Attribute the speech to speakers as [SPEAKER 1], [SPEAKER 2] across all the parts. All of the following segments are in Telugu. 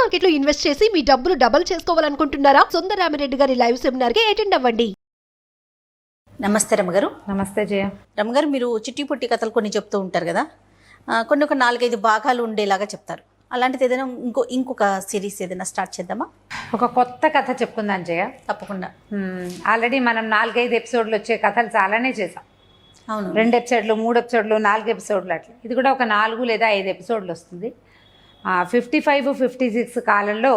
[SPEAKER 1] మార్కెట్ లో ఇన్వెస్ట్ చేసి మీ డబ్బులు డబుల్ చేసుకోవాలనుకుంటున్నారా? సుందరరామిరెడ్డి గారి లైవ్ సెమినార్ కి అటెండ్ అవ్వండి.
[SPEAKER 2] నమస్తే రమ్మగారు.
[SPEAKER 3] నమస్తే జయ.
[SPEAKER 2] రమ్మగారు, మీరు చిట్టి పొట్టి కథలు కొన్ని చెప్తూ ఉంటారు కదా, కొన్ని ఒక 4-5 భాగాలు ఉండేలాగా చెప్తారు. అలాంటిది ఏదైనా ఇంకొక సిరీస్ ఏదైనా స్టార్ట్ చేద్దామా?
[SPEAKER 3] ఒక కొత్త కథ చెప్పుకుందాం జయ.
[SPEAKER 2] తప్పకుండా.
[SPEAKER 3] ఆల్రెడీ మనం 4-5 ఎపిసోడ్లు వచ్చే కథలు చాలానే చేసాం.
[SPEAKER 2] అవును,
[SPEAKER 3] 2 ఎపిసోడ్లు, 3 ఎపిసోడ్లు, 4 ఎపిసోడ్లు అట్లా. ఇది కూడా ఒక 4 లేదా 5 ఎపిసోడ్లు వస్తుంది. 55-56 కాలంలో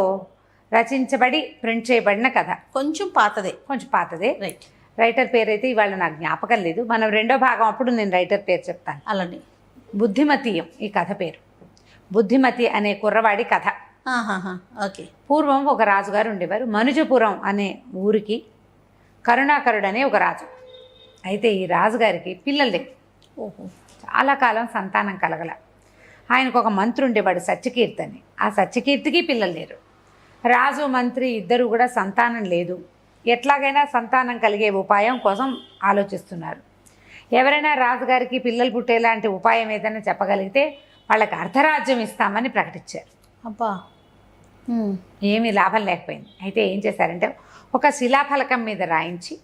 [SPEAKER 3] రచించబడి ప్రింట్ చేయబడిన కథ. కొంచెం పాతదే.
[SPEAKER 2] రైట్.
[SPEAKER 3] రైటర్ పేరు అయితే ఇవాళ నాకు జ్ఞాపకం లేదు. మనం 2వ భాగం అప్పుడు నేను రైటర్ పేరు చెప్తాను.
[SPEAKER 2] అలానే
[SPEAKER 3] బుద్ధిమతీయం ఈ కథ పేరు. బుద్ధిమతి అనే కుర్రవాడి కథ.
[SPEAKER 2] ఓకే.
[SPEAKER 3] పూర్వం ఒక రాజుగారు ఉండేవారు. మనుజపురం అనే ఊరికి కరుణాకరుడు అనే ఒక రాజు. అయితే ఈ రాజుగారికి పిల్లలు లేవు. చాలా కాలం సంతానం కలగల. ఆయనకు ఒక మంత్రి ఉండేవాడు, సత్యకీర్తి అని. ఆ సత్యకీర్తికి పిల్లలు లేరు. రాజు మంత్రి ఇద్దరు కూడా సంతానం లేదు. ఎట్లాగైనా సంతానం కలిగే ఉపాయం కోసం ఆలోచిస్తున్నారు. ఎవరైనా రాజుగారికి పిల్లలు పుట్టేలాంటి ఉపాయం ఏదైనా చెప్పగలిగితే వాళ్ళకి అర్ధరాజ్యం ఇస్తామని ప్రకటించారు.
[SPEAKER 2] అబ్బా,
[SPEAKER 3] ఏమీ లాభం లేకపోయింది. అయితే ఏం చేశారంటే ఒక శిలాఫలకం మీద రాయించి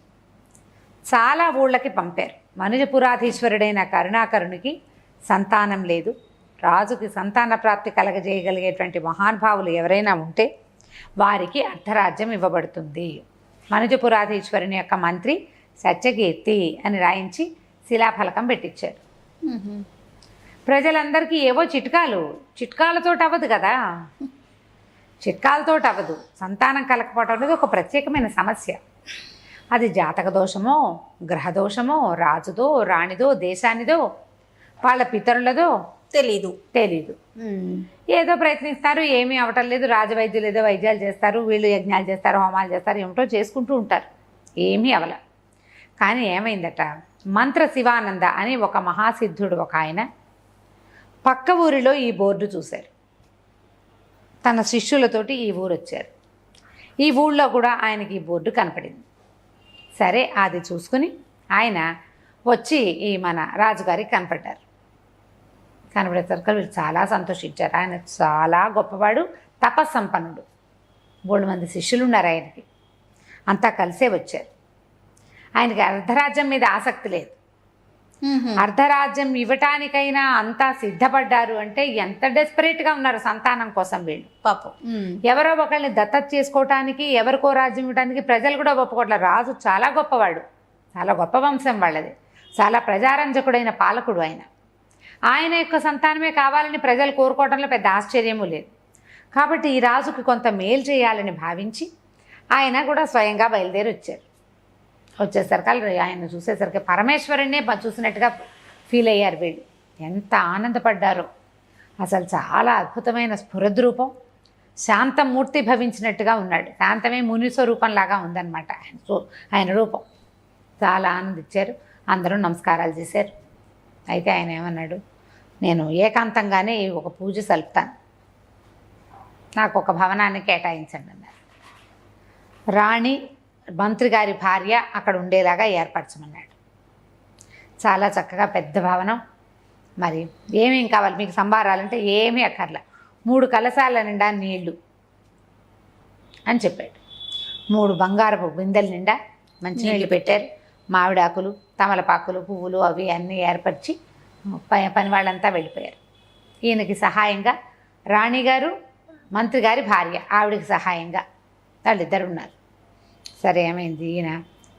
[SPEAKER 3] చాలా ఊళ్ళకి పంపారు. మనుజపురాధీశ్వరుడైన కరుణాకరునికి సంతానం లేదు, రాజుకి సంతాన ప్రాప్తి కలగజేయగలిగేటువంటి మహానుభావులు ఎవరైనా ఉంటే వారికి అర్ధరాజ్యం ఇవ్వబడుతుంది. మనుజపురాధీశ్వరుని యొక్క మంత్రి సత్యకీర్తి అని రాయించి శిలాఫలకం పెట్టించారు. ప్రజలందరికీ ఏవో చిట్కాలతో అవ్వదు కదా. చిట్కాలతో అవ్వదు. సంతానం కలగకపోవడం అనేది ఒక ప్రత్యేకమైన సమస్య. అది జాతక దోషమో, గ్రహదోషమో, రాజుదో, రాణిదో, దేశానిదో, వాళ్ళ పితరులదో తెలీదు. ఏదో ప్రయత్నిస్తారు, ఏమీ అవటం లేదు. రాజవైద్యులు ఏదో వైద్యాలు చేస్తారు, వీళ్ళు యజ్ఞాలు చేస్తారు, హోమాలు చేస్తారు, ఏమిటో చేసుకుంటూ ఉంటారు. ఏమీ అవల. కానీ ఏమైందట, మంత్ర శివానంద అని ఒక మహాసిద్ధుడు ఒక ఆయన పక్క ఊరిలో ఈ బోర్డు చూశారు. తన శిష్యులతోటి ఈ ఊరు వచ్చారు. ఈ ఊళ్ళో కూడా ఆయనకి ఈ బోర్డు కనపడింది. సరే, అది చూసుకుని ఆయన వచ్చి ఈ మన రాజుగారికి కనపడ్డారు. కనబడేసరికి వీళ్ళు చాలా సంతోషించారు. ఆయన చాలా గొప్పవాడు, తపస్సంపన్నుడు. 3 మంది శిష్యులు ఉన్నారు ఆయనకి. అంతా కలిసే వచ్చారు. ఆయనకి అర్ధరాజ్యం మీద ఆసక్తి లేదు. అర్ధరాజ్యం ఇవ్వటానికైనా అంతా సిద్ధపడ్డారు అంటే ఎంత డెస్పరేట్గా ఉన్నారు సంతానం కోసం వీళ్ళు.
[SPEAKER 2] పాపం,
[SPEAKER 3] ఎవరో ఒకళ్ళని దత్తత చేసుకోవటానికి, ఎవరికో రాజ్యం ఇవ్వడానికి ప్రజలు కూడా ఒప్పుకోవట్లేదు. రాజు చాలా గొప్పవాడు, చాలా గొప్ప వంశం వాళ్ళది, చాలా ప్రజారంజకుడైన పాలకుడు ఆయన. ఆయన యొక్క సంతానమే కావాలని ప్రజలు కోరుకోవడంలో పెద్ద ఆశ్చర్యము లేదు. కాబట్టి ఈ రాజుకి కొంత మేలు చేయాలని భావించి ఆయన కూడా స్వయంగా బయలుదేరి వచ్చారు. వచ్చేసరికి ఆయన చూసేసరికి పరమేశ్వరుణ్ణే చూసినట్టుగా ఫీల్ అయ్యారు వీళ్ళు. ఎంత ఆనందపడ్డారో అసలు. చాలా అద్భుతమైన స్ఫురద్రూపం, శాంతమూర్తి భవించినట్టుగా ఉన్నాడు. శాంతమే ముని స్వరూపంలాగా ఉందన్నమాట ఆయన రూపం. చాలా ఆనందించారు. అందరూ నమస్కారాలు చేశారు. అయితే ఆయన ఏమన్నాడు, నేను ఏకాంతంగానే ఒక పూజ సలుపుతాను, నాకు ఒక భవనాన్ని కేటాయించండి అన్నారు. రాణి, మంత్రి గారి భార్య అక్కడ ఉండేలాగా ఏర్పరచమన్నాడు. చాలా చక్కగా పెద్ద భవనం. మరి ఏమేం కావాలి మీకు సంభారాలంటే ఏమీ అక్కర్లా, 3 కలశాల నిండా నీళ్లు అని చెప్పాడు. 3 బంగారపు బిందెల నిండా మంచినీళ్ళు పెట్టారు. మామిడాకులు, తమలపాకులు, పువ్వులు అవి అన్నీ ఏర్పరిచి పని వాళ్ళంతా వెళ్ళిపోయారు. ఈయనకి సహాయంగా రాణిగారు, మంత్రి గారి భార్య, ఆవిడకి సహాయంగా వాళ్ళిద్దరు ఉన్నారు. సరే, ఏమైంది, ఈయన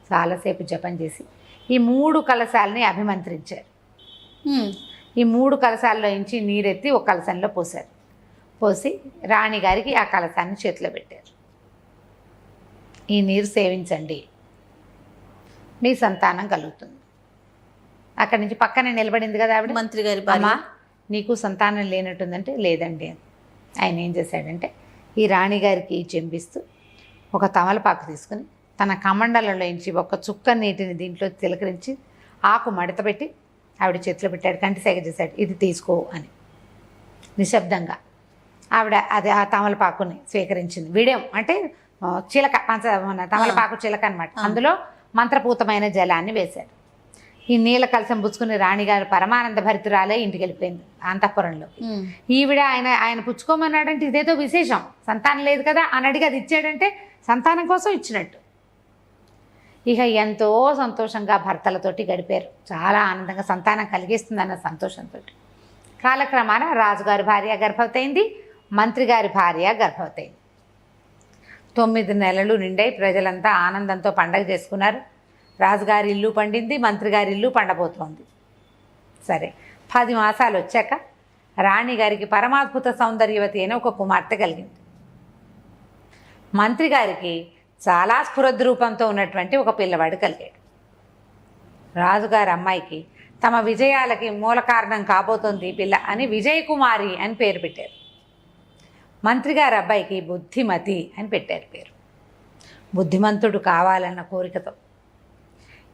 [SPEAKER 3] చాలాసేపు జపం చేసి ఈ 3 కలశాలని అభిమంత్రించారు. ఈ 3 కలశాల్లో నుంచి నీరెత్తి ఒక కలశంలో పోశారు. పోసి రాణిగారికి ఆ కలశాన్ని చేతిలో పెట్టారు. ఈ నీరు సేవించండి, మీ సంతానం కలుగుతుంది. అక్కడి నుంచి పక్కనే నిలబడింది కదా ఆవిడ,
[SPEAKER 2] మంత్రి గారి
[SPEAKER 3] అమ్మా నీకు సంతానం లేనట్టుందంటే లేదండి అని. ఆయన ఏం చేశాడంటే ఈ రాణిగారికి చెంపిస్తూ ఒక తమలపాకు తీసుకుని తన కమండలలో నుంచి ఒక చుక్క నీటిని దీంట్లో తిలకరించి ఆకు మడత పెట్టి ఆవిడ చేతిలో పెట్టాడు. కంటి సేగ చేశాడు, ఇది తీసుకో అని. నిశ్శబ్దంగా ఆవిడ అది ఆ తమలపాకుని స్వీకరించింది. విడేం అంటే చిలక, మన తమలపాకు చిలక అనమాట. అందులో మంత్రపూతమైన జలాన్ని వేశాడు. ఈ నీళ్ళ కలసం పుచ్చుకుని రాణిగారు పరమానంద భరితురాలే ఇంటికి వెళ్ళిపోయింది అంతఃపురంలో. ఈవిడ ఆయన పుచ్చుకోమన్నాడంటే ఇదేదో విశేషం, సంతానం లేదు కదా అని అడిగి అది ఇచ్చాడంటే సంతానం కోసం ఇచ్చినట్టు. ఇక ఎంతో సంతోషంగా భర్తలతోటి గడిపారు, చాలా ఆనందంగా సంతానం కలిగిస్తుందన్న సంతోషంతో. కాలక్రమాన రాజుగారి భార్య గర్భవతి అయింది, మంత్రి గారి భార్య గర్భవతి అయింది. 9 నెలలు నిండాయి, ప్రజలంతా ఆనందంతో పండగ చేసుకున్నారు. రాజుగారి ఇల్లు పండింది, మంత్రి గారి ఇల్లు పండబోతోంది. సరే 10 మాసాలు వచ్చాక రాణిగారికి పరమాద్భుత సౌందర్యవతి అయిన ఒక కుమార్తె కలిగింది. మంత్రి గారికి చాలా స్ఫురద్ రూపంతో ఉన్నటువంటి ఒక పిల్లవాడు కలిగాడు. రాజుగారి అమ్మాయికి తమ విజయాలకి మూల కారణం కాబోతోంది ఈ పిల్ల అని విజయకుమారి అని పేరు పెట్టారు. మంత్రి గారి అబ్బాయికి బుద్ధిమతి అని పెట్టారు పేరు, బుద్ధిమంతుడు కావాలన్న కోరికతో.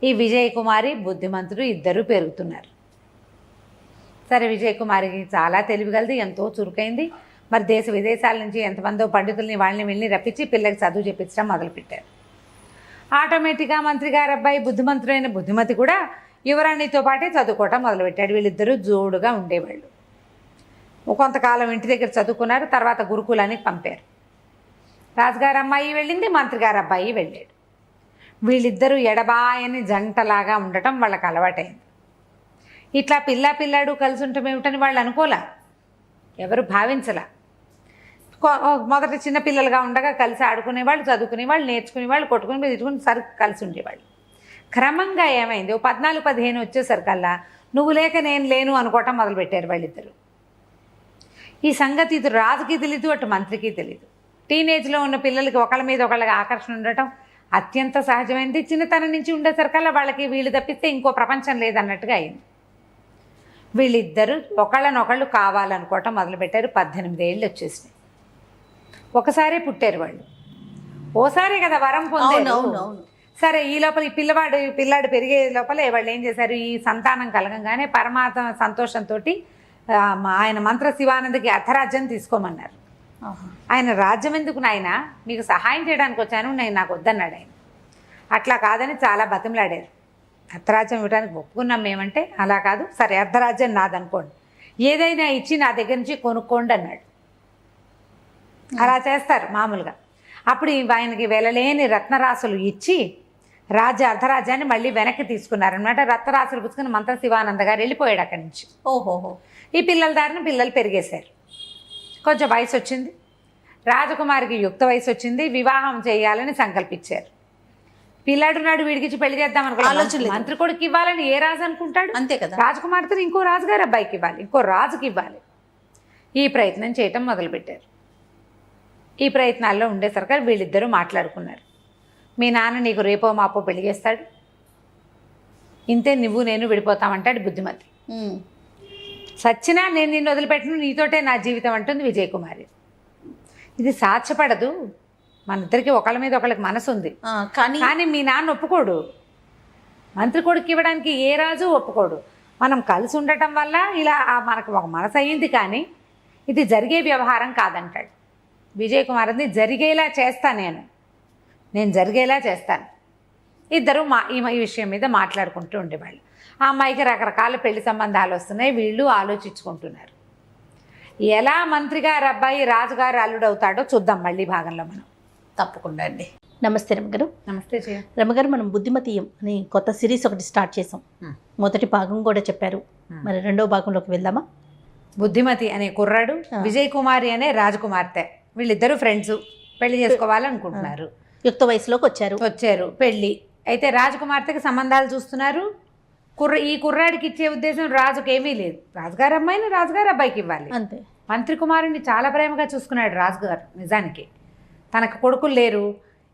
[SPEAKER 3] ఈ విజయకుమారి బుద్ధిమంతుడు ఇద్దరూ పెరుగుతున్నారు. సరే విజయకుమారికి చాలా తెలివిగలది, ఎంతో చురుకైంది. మరి దేశ విదేశాల నుంచి ఎంతమందో పండితుల్ని వాళ్ళని వెళ్ళి రప్పించి పిల్లకి చదువు చెప్పించడం మొదలుపెట్టారు. ఆటోమేటిక్గా మంత్రి గారి అబ్బాయి బుద్ధిమంతుడైన బుద్ధిమతి కూడా యువరాణితో పాటే చదువుకోవటం మొదలుపెట్టాడు. వీళ్ళిద్దరూ జోడుగా ఉండేవాళ్ళు. కొంతకాలం ఇంటి దగ్గర చదువుకున్నారు, తర్వాత గురుకులానికి పంపారు. రాజుగారి అమ్మాయి వెళ్ళింది, మంత్రి గారి అబ్బాయి వెళ్ళాడు. వీళ్ళిద్దరూ ఎడబాయని జంటలాగా ఉండటం వాళ్ళకి అలవాటైంది. ఇట్లా పిల్లాడు కలిసి ఉండటం ఏమిటని వాళ్ళు అనుకోలే, ఎవరు భావించలా. మొదట చిన్నపిల్లలుగా ఉండగా కలిసి ఆడుకునేవాళ్ళు, చదువుకునేవాళ్ళు, నేర్చుకునేవాళ్ళు, కొట్టుకుని తిట్టుకుని కలిసి ఉండేవాళ్ళు. క్రమంగా ఏమైంది, 14-15 వచ్చేసరికల్లా నువ్వు లేక నేను లేను అనుకోవటం మొదలుపెట్టారు వాళ్ళిద్దరు. ఈ సంగతి ఇటు రాజుకి తెలీదు, అటు మంత్రికి తెలీదు. టీనేజ్లో ఉన్న పిల్లలకి ఒకళ్ళ మీద ఒకళ్ళకి ఆకర్షణ ఉండటం అత్యంత సహజమైంది. చిన్నతనం నుంచి ఉండేసరికల్లా వాళ్ళకి వీళ్ళు తప్పిస్తే ఇంకో ప్రపంచం లేదన్నట్టుగా అయింది. వీళ్ళిద్దరూ ఒకళ్ళనొకళ్ళు కావాలనుకోవటం మొదలుపెట్టారు. 18 ఏళ్ళు వచ్చేసినాయి. ఒకసారే పుట్టారు వాళ్ళు, ఓసారే కదా వరం పొందారు. సరే ఈ లోపల ఈ పిల్లాడు పెరిగే లోపల వాళ్ళు ఏం చేశారు, ఈ సంతానం కలగంగానే పరమాత్మ సంతోషంతో ఆయన మంత్ర శివానందకి అర్ధరాజ్యం తీసుకోమన్నారు. ఆయన రాజ్యం ఎందుకు నాయన, మీకు సహాయం చేయడానికి వచ్చాను, నాకు వద్దన్నాడు ఆయన. అట్లా కాదని చాలా బతిమలాడారు. అర్ధరాజ్యం ఇవ్వడానికి ఒప్పుకున్నాం మేమంటే, అలా కాదు, సరే అర్ధరాజ్యం నాదనుకోండి, ఏదైనా ఇచ్చి నా దగ్గర నుంచి కొనుక్కోండి అన్నాడు. అలా చేస్తారు మామూలుగా. అప్పుడు ఆయనకి వెళ్ళలేని రత్నరాశులు ఇచ్చి అర్ధరాజ్యాన్ని మళ్ళీ వెనక్కి తీసుకున్నారనమాట. రత్నరాశులు పుచ్చుకుని మంత్ర శివానంద గారు వెళ్ళిపోయాడు అక్కడి నుంచి.
[SPEAKER 2] ఓహోహో.
[SPEAKER 3] ఈ పిల్లల దారిన పిల్లలు పెరిగేశారు. కొంచెం వయసు వచ్చింది, రాజకుమారికి యుక్త వయసు వచ్చింది, వివాహం చేయాలని సంకల్పించారు. పిల్లాడు నాడు వీడికిచ్చి పెళ్లి చేద్దాం అనుకున్నాను. మంత్రి కొడుకు ఇవ్వాలని ఏ రాజు అనుకుంటాడు,
[SPEAKER 2] అంతే కదా.
[SPEAKER 3] రాజకుమార్తెను ఇంకో రాజుగారి అబ్బాయికి ఇవ్వాలి, ఇంకో రాజుకి ఇవ్వాలి. ఈ ప్రయత్నం చేయటం మొదలుపెట్టారు. ఈ ప్రయత్నాల్లో ఉండేసరికి వీళ్ళిద్దరూ మాట్లాడుకున్నారు. మీ నాన్న నీకు రేపో మాపో పెళ్లి చేస్తాడు, ఇంతే నువ్వు నేను విడిపోతామంటాడు బుద్ధిమతి. సచ్చినా నేను నిన్ను వదిలిపెట్టను, నీతోటే నా జీవితం అంటుంది విజయకుమారి. ఇది సాధ్యపడదు, మన ఇద్దరికి ఒకళ్ళ మీద ఒకళ్ళకి మనసు ఉంది, కానీ మీ నాన్న ఒప్పుకోడు, మంత్రి కొడుకు ఇవ్వడానికి ఏ రాజు ఒప్పుకోడు. మనం కలిసి ఉండటం వల్ల ఇలా మనకు ఒక మనసు అయ్యింది, కానీ ఇది జరిగే వ్యవహారం కాదంటాడు. విజయకుమార్ని జరిగేలా చేస్తా, నేను జరిగేలా చేస్తాను. ఇద్దరు ఈ విషయం మీద మాట్లాడుకుంటూ ఉండేవాళ్ళు. ఆ అమ్మాయికి రకరకాల పెళ్లి సంబంధాలు వస్తున్నాయి, వీళ్ళు ఆలోచించుకుంటున్నారు. ఎలా మంత్రి గారు అబ్బాయి రాజుగారు అల్లుడు అవుతాడో చూద్దాం మళ్ళీ భాగంలో మనం.
[SPEAKER 2] తప్పకుండా అండి. నమస్తే రమగారు.
[SPEAKER 3] నమస్తే
[SPEAKER 2] రమగారు, మనం బుద్ధిమతీయం అని కొత్త సిరీస్ ఒకటి స్టార్ట్ చేసాం. మొదటి భాగం కూడా చెప్పారు, మరి రెండో భాగంలోకి వెళ్దామా?
[SPEAKER 3] బుద్ధిమతి అనే కుర్రాడు, విజయకుమారి అనే రాజకుమార్తె, వీళ్ళిద్దరూ ఫ్రెండ్స్, పెళ్లి చేసుకోవాలనుకుంటున్నారు.
[SPEAKER 2] యుక్త వయసులోకి వచ్చారు.
[SPEAKER 3] పెళ్లి అయితే రాజకుమార్తెకి సంబంధాలు చూస్తున్నారు. ఈ కుర్రాడికి ఇచ్చే ఉద్దేశం రాజుకి ఏమీ లేదు. రాజుగారి అమ్మాయిని రాజుగారి అబ్బాయికి ఇవ్వాలి అంతే. మంత్రి కుమారుని చాలా ప్రేమగా చూసుకున్నాడు రాజుగారు. నిజానికి తనకు కొడుకులు లేరు,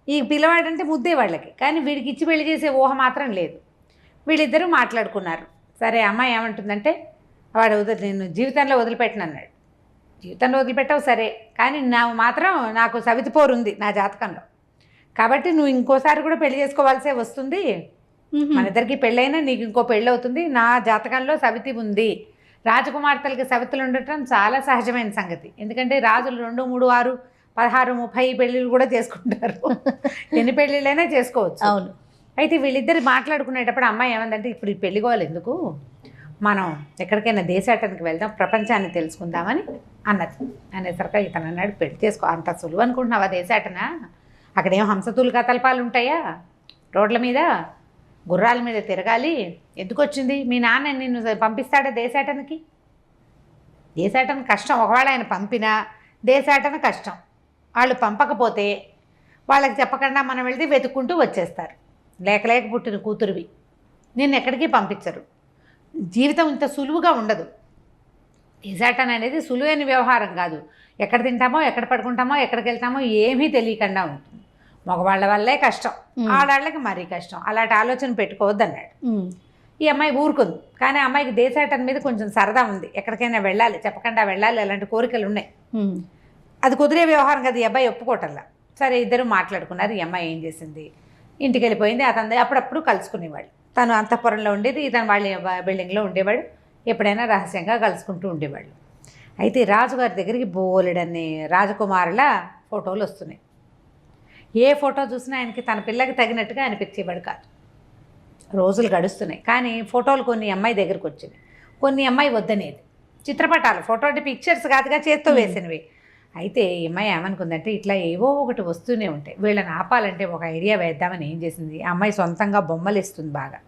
[SPEAKER 3] ఈ పిల్లవాడంటే ముద్దే వాళ్ళకి, కానీ వీడికి ఇచ్చి పెళ్లి చేసే ఊహ మాత్రం లేదు. వీళ్ళిద్దరూ మాట్లాడుకున్నారు. సరే అమ్మాయి ఏమంటుందంటే, వాడు నేను జీవితంలో వదిలిపెట్టను అన్నాడు. జీవితంలో వదిలిపెట్టావు సరే, కానీ నాకు సవితిపోరు ఉంది నా జాతకంలో, కాబట్టి నువ్వు ఇంకోసారి కూడా పెళ్లి చేసుకోవాల్సే వస్తుంది. మన ఇద్దరికి పెళ్ళైనా నీకు ఇంకో పెళ్ళి అవుతుంది. నా జాతకంలో సవితి ఉంది. రాజకుమార్తెలకి సవితులు ఉండటం చాలా సహజమైన సంగతి, ఎందుకంటే రాజులు 2, 3, 6, 16, 30 పెళ్ళిళ్ళు కూడా చేసుకుంటారు. ఎన్ని పెళ్ళిళ్ళైనా చేసుకోవచ్చు.
[SPEAKER 2] అవును.
[SPEAKER 3] అయితే వీళ్ళిద్దరు మాట్లాడుకునేటప్పుడు అమ్మాయి ఏమందంటే ఇప్పుడు ఈ పెళ్ళిగోలు ఎందుకు, మనం ఎక్కడికైనా దేశాటానికి వెళ్దాం, ప్రపంచాన్ని తెలుసుకుందామని అన్నది. అనేసరికి ఇతను అన్నాడు, పెళ్లి చేసుకో, అంత సులువు అనుకుంటున్నావా దేశాటనా? అక్కడేం హంసతూలు కతల్పాలు ఉంటాయా, రోడ్ల మీద గుర్రాల మీద తిరగాలి, ఎందుకు వచ్చింది? మీ నాన్న నిన్ను పంపిస్తాడా దేశాటనకి? దేశాటన కష్టం, ఒకవేళ ఆయన పంపినా దేశాటన కష్టం. వాళ్ళు పంపకపోతే వాళ్ళకి చెప్పకుండా మనం వెళ్తే వెతుక్కుంటూ వచ్చేస్తారు. లేక పుట్టిన కూతురువి, నిన్ను ఎక్కడికి పంపించరు. జీవితం ఇంత సులువుగా ఉండదు. దేశాటన అనేది సులువైన వ్యవహారం కాదు. ఎక్కడ తింటామో, ఎక్కడ పడుకుంటామో, ఎక్కడికి వెళ్తామో ఏమీ తెలియకుండా ఉంటుంది. మగవాళ్ళ వల్లే కష్టం, ఆడాళ్ళకి మరీ కష్టం. అలాంటి ఆలోచన పెట్టుకోవద్దన్నాడు. ఈ అమ్మాయి ఊరుకుంది. కానీ ఆ అమ్మాయికి దేశాటన మీద కొంచెం సరదా ఉంది. ఎక్కడికైనా వెళ్ళాలి, చెప్పకుండా వెళ్ళాలి, అలాంటి కోరికలు ఉన్నాయి. అది కుదిరే వ్యవహారం కదా, ఈ అబ్బాయి ఒప్పుకోవటంలా. సరే ఇద్దరు మాట్లాడుకున్నారు. ఈ అమ్మాయి ఏం చేసింది, ఇంటికి వెళ్ళిపోయింది. అతను అప్పుడప్పుడు కలుసుకునేవాడు. తను అంతఃపురంలో ఉండేది, ఇతను వాళ్ళ బిల్డింగ్లో ఉండేవాడు. ఎప్పుడైనా రహస్యంగా కలుసుకుంటూ ఉండేవాళ్ళు. అయితే రాజుగారి దగ్గరికి బోలెడన్ని రాజకుమారుల ఫోటోలు వస్తున్నాయి. ఏ ఫోటో చూసినా ఆయనకి తన పిల్లకి తగినట్టుగా అనిపించేవాడు కాదు. రోజులు గడుస్తున్నాయి. కానీ ఫోటోలు కొన్ని అమ్మాయి దగ్గరికి వచ్చినాయి, కొన్ని అమ్మాయి వద్దనేది. చిత్రపటాలు, ఫోటో అంటే పిక్చర్స్ కాదుగా, చేత్తో వేసినవి. అయితే ఈ అమ్మాయి ఏమనుకుందంటే, ఇట్లా ఏవో ఒకటి వస్తూనే ఉంటాయి, వీళ్ళని ఆపాలంటే ఒక ఐడియా వేద్దామని ఏం చేసింది, ఆ అమ్మాయి సొంతంగా బొమ్మలు ఇస్తుంది బాగా.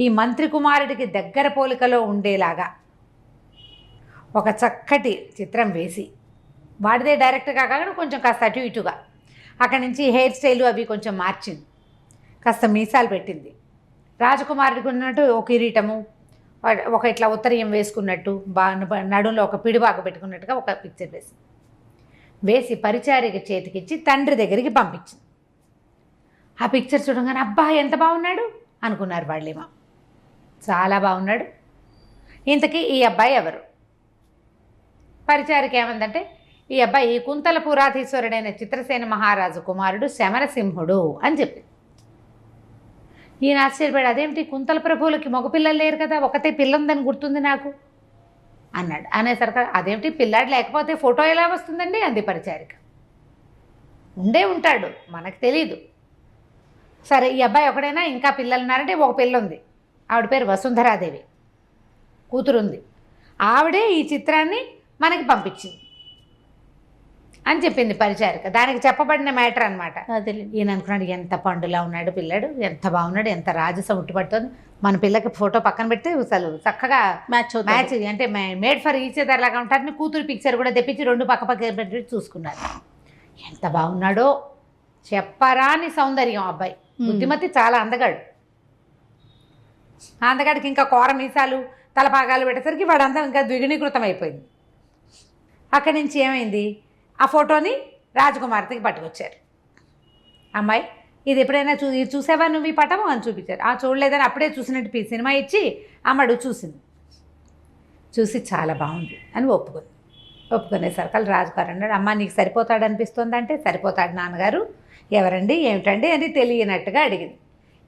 [SPEAKER 3] ఈ మంత్రి కుమారుడికి దగ్గర పోలికలో ఉండేలాగా ఒక చక్కటి చిత్రం వేసి, వాడిదే డైరెక్ట్గా కాకుండా కొంచెం కాస్త అటు ఇటుగా, అక్కడి నుంచి హెయిర్ స్టైలు అవి కొంచెం మార్చింది, కాస్త మీసాలు పెట్టింది. రాజకుమారుడికి ఉన్నట్టు ఒక కిరీటము, ఒక ఇట్లా ఉత్తరీయం వేసుకున్నట్టు, నడుంలో ఒక పిడిబాకు పెట్టుకున్నట్టుగా ఒక పిక్చర్ వేసి పరిచారిక చేతికిచ్చి తండ్రి దగ్గరికి పంపించింది. ఆ పిక్చర్ చూడగానే అబ్బా ఎంత బాగున్నాడు అనుకున్నారు వాళ్ళేమో. చాలా బాగున్నాడు. ఇంతకీ ఈ అబ్బాయి ఎవరు? పరిచారిక ఏమందంటే, ఈ అబ్బాయి కుంతల పురాధీశ్వరుడైన చిత్రసేన మహారాజు కుమారుడు శమరసింహుడు అని చెప్పింది. ఈయన ఆశ్చర్యపడి, అదేమిటి కుంతల ప్రభువులకి మగపిల్లలు లేరు కదా, ఒకతే పిల్ల ఉందని గుర్తుంది నాకు అన్నాడు. అనేసరికి అదేమిటి పిల్లాడు లేకపోతే ఫోటో ఎలా వస్తుందండి అంది పరిచారిక. ఉండే ఉంటాడు, మనకు తెలీదు. సరే ఈ అబ్బాయి ఒకడైనా ఇంకా పిల్లలు ఉన్నారంటే ఒక పిల్ల ఉంది, ఆవిడ పేరు వసుంధరాదేవి, కూతురుంది. ఆవిడే ఈ చిత్రాన్ని మనకి పంపించింది అని చెప్పింది పరిచారిక. దానికి చెప్పబడిన మ్యాటర్ అనమాట. ఈయన అనుకున్నాడు, ఎంత పండులా ఉన్నాడు పిల్లాడు, ఎంత బాగున్నాడు, ఎంత రాజసం ఉట్టిపడుతుంది, మన పిల్లకి ఫోటో పక్కన పెడితే అసలు చక్కగా మ్యాచ్ అంటే మేడ్ ఫర్ ఈచ్ అదర్ లాగా ఉంటారని కూతురు పిక్చర్ కూడా తెప్పించి రెండు పక్క పెట్టి చూసుకున్నారు. ఎంత బాగున్నాడో, చెప్పరాని సౌందర్యం. అబ్బాయి బుద్ధిమతి, చాలా అందగాడు. అందగాడికి ఇంకా కోర మీసాలు, తలపాగాలు పెట్టేసరికి వాడంతా ఇంకా ద్విగుణీకృతం అయిపోయింది. అక్కడి నుంచి ఏమైంది, ఆ ఫోటోని రాజకుమార్తెకి పట్టుకొచ్చారు. అమ్మాయి ఇది ఎప్పుడైనా చూసావా నువ్వు ఈ పటము అని చూపించారు. ఆ చూడలేదని అప్పుడే చూసినట్టు సినిమా ఇచ్చి అమ్మడు చూసింది. చూసి చాలా బాగుంది అని ఒప్పుకునేసరికి రాజుగారు అన్నాడు, అమ్మ నీకు సరిపోతాడు అనిపిస్తుంది అంటే, సరిపోతాడు నాన్నగారు. ఎవరండి ఏమిటండి అని తెలియనట్టుగా అడిగింది.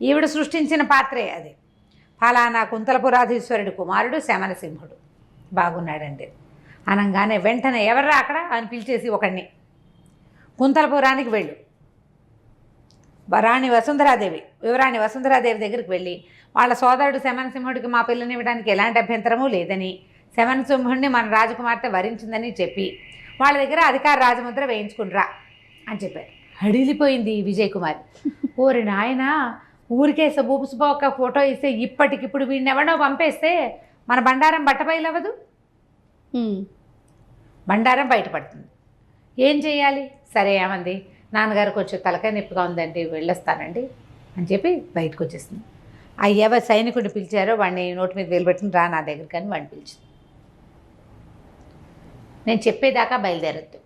[SPEAKER 3] ఈవిడ సృష్టించిన పాత్రే అది. ఫలానా కుంతలపురాధీశ్వరుడి కుమారుడు శమరసింహుడు, బాగున్నాడండి అనగానే వెంటనే ఎవర్రా అక్కడ అని పిలిచేసి ఒకడిని, కుంతలపురానికి వెళ్ళు, రాణి వసుంధరాదేవి, యువరాణి వసుంధరాదేవి దగ్గరికి వెళ్ళి వాళ్ళ సోదరుడు శమనసింహుడికి మా పిల్లని ఇవ్వడానికి ఎలాంటి అభ్యంతరమూ లేదని, శమనసింహుడిని మన రాజకుమార్తె వరించిందని చెప్పి వాళ్ళ దగ్గర అధికార రాజముద్ర వేయించుకునిరా అని చెప్పారు. హడిలిపోయింది విజయకుమారి. ఓరి నాయన, ఊరికే బూపుసుబో ఒక ఫోటో ఇస్తే ఇప్పటికిప్పుడు వీడిని ఎవడో పంపేస్తే మన బండారం బట్టబయలవ్వదు, బండారం బయటపడుతుంది. ఏం చేయాలి? సరే ఏమంది, నాన్నగారికి వచ్చే తలకాయ నొప్పిగా ఉందండి, వెళ్ళొస్తానండి అని చెప్పి బయటకు వచ్చేసింది. ఆ ఎవరు సైనికుడిని పిలిచారో వాడిని నోటి మీద వేలుపెట్టుకుని రా నా దగ్గర కానీ వాడిని పిలిచింది. నేను చెప్పేదాకా బయలుదేరద్దు,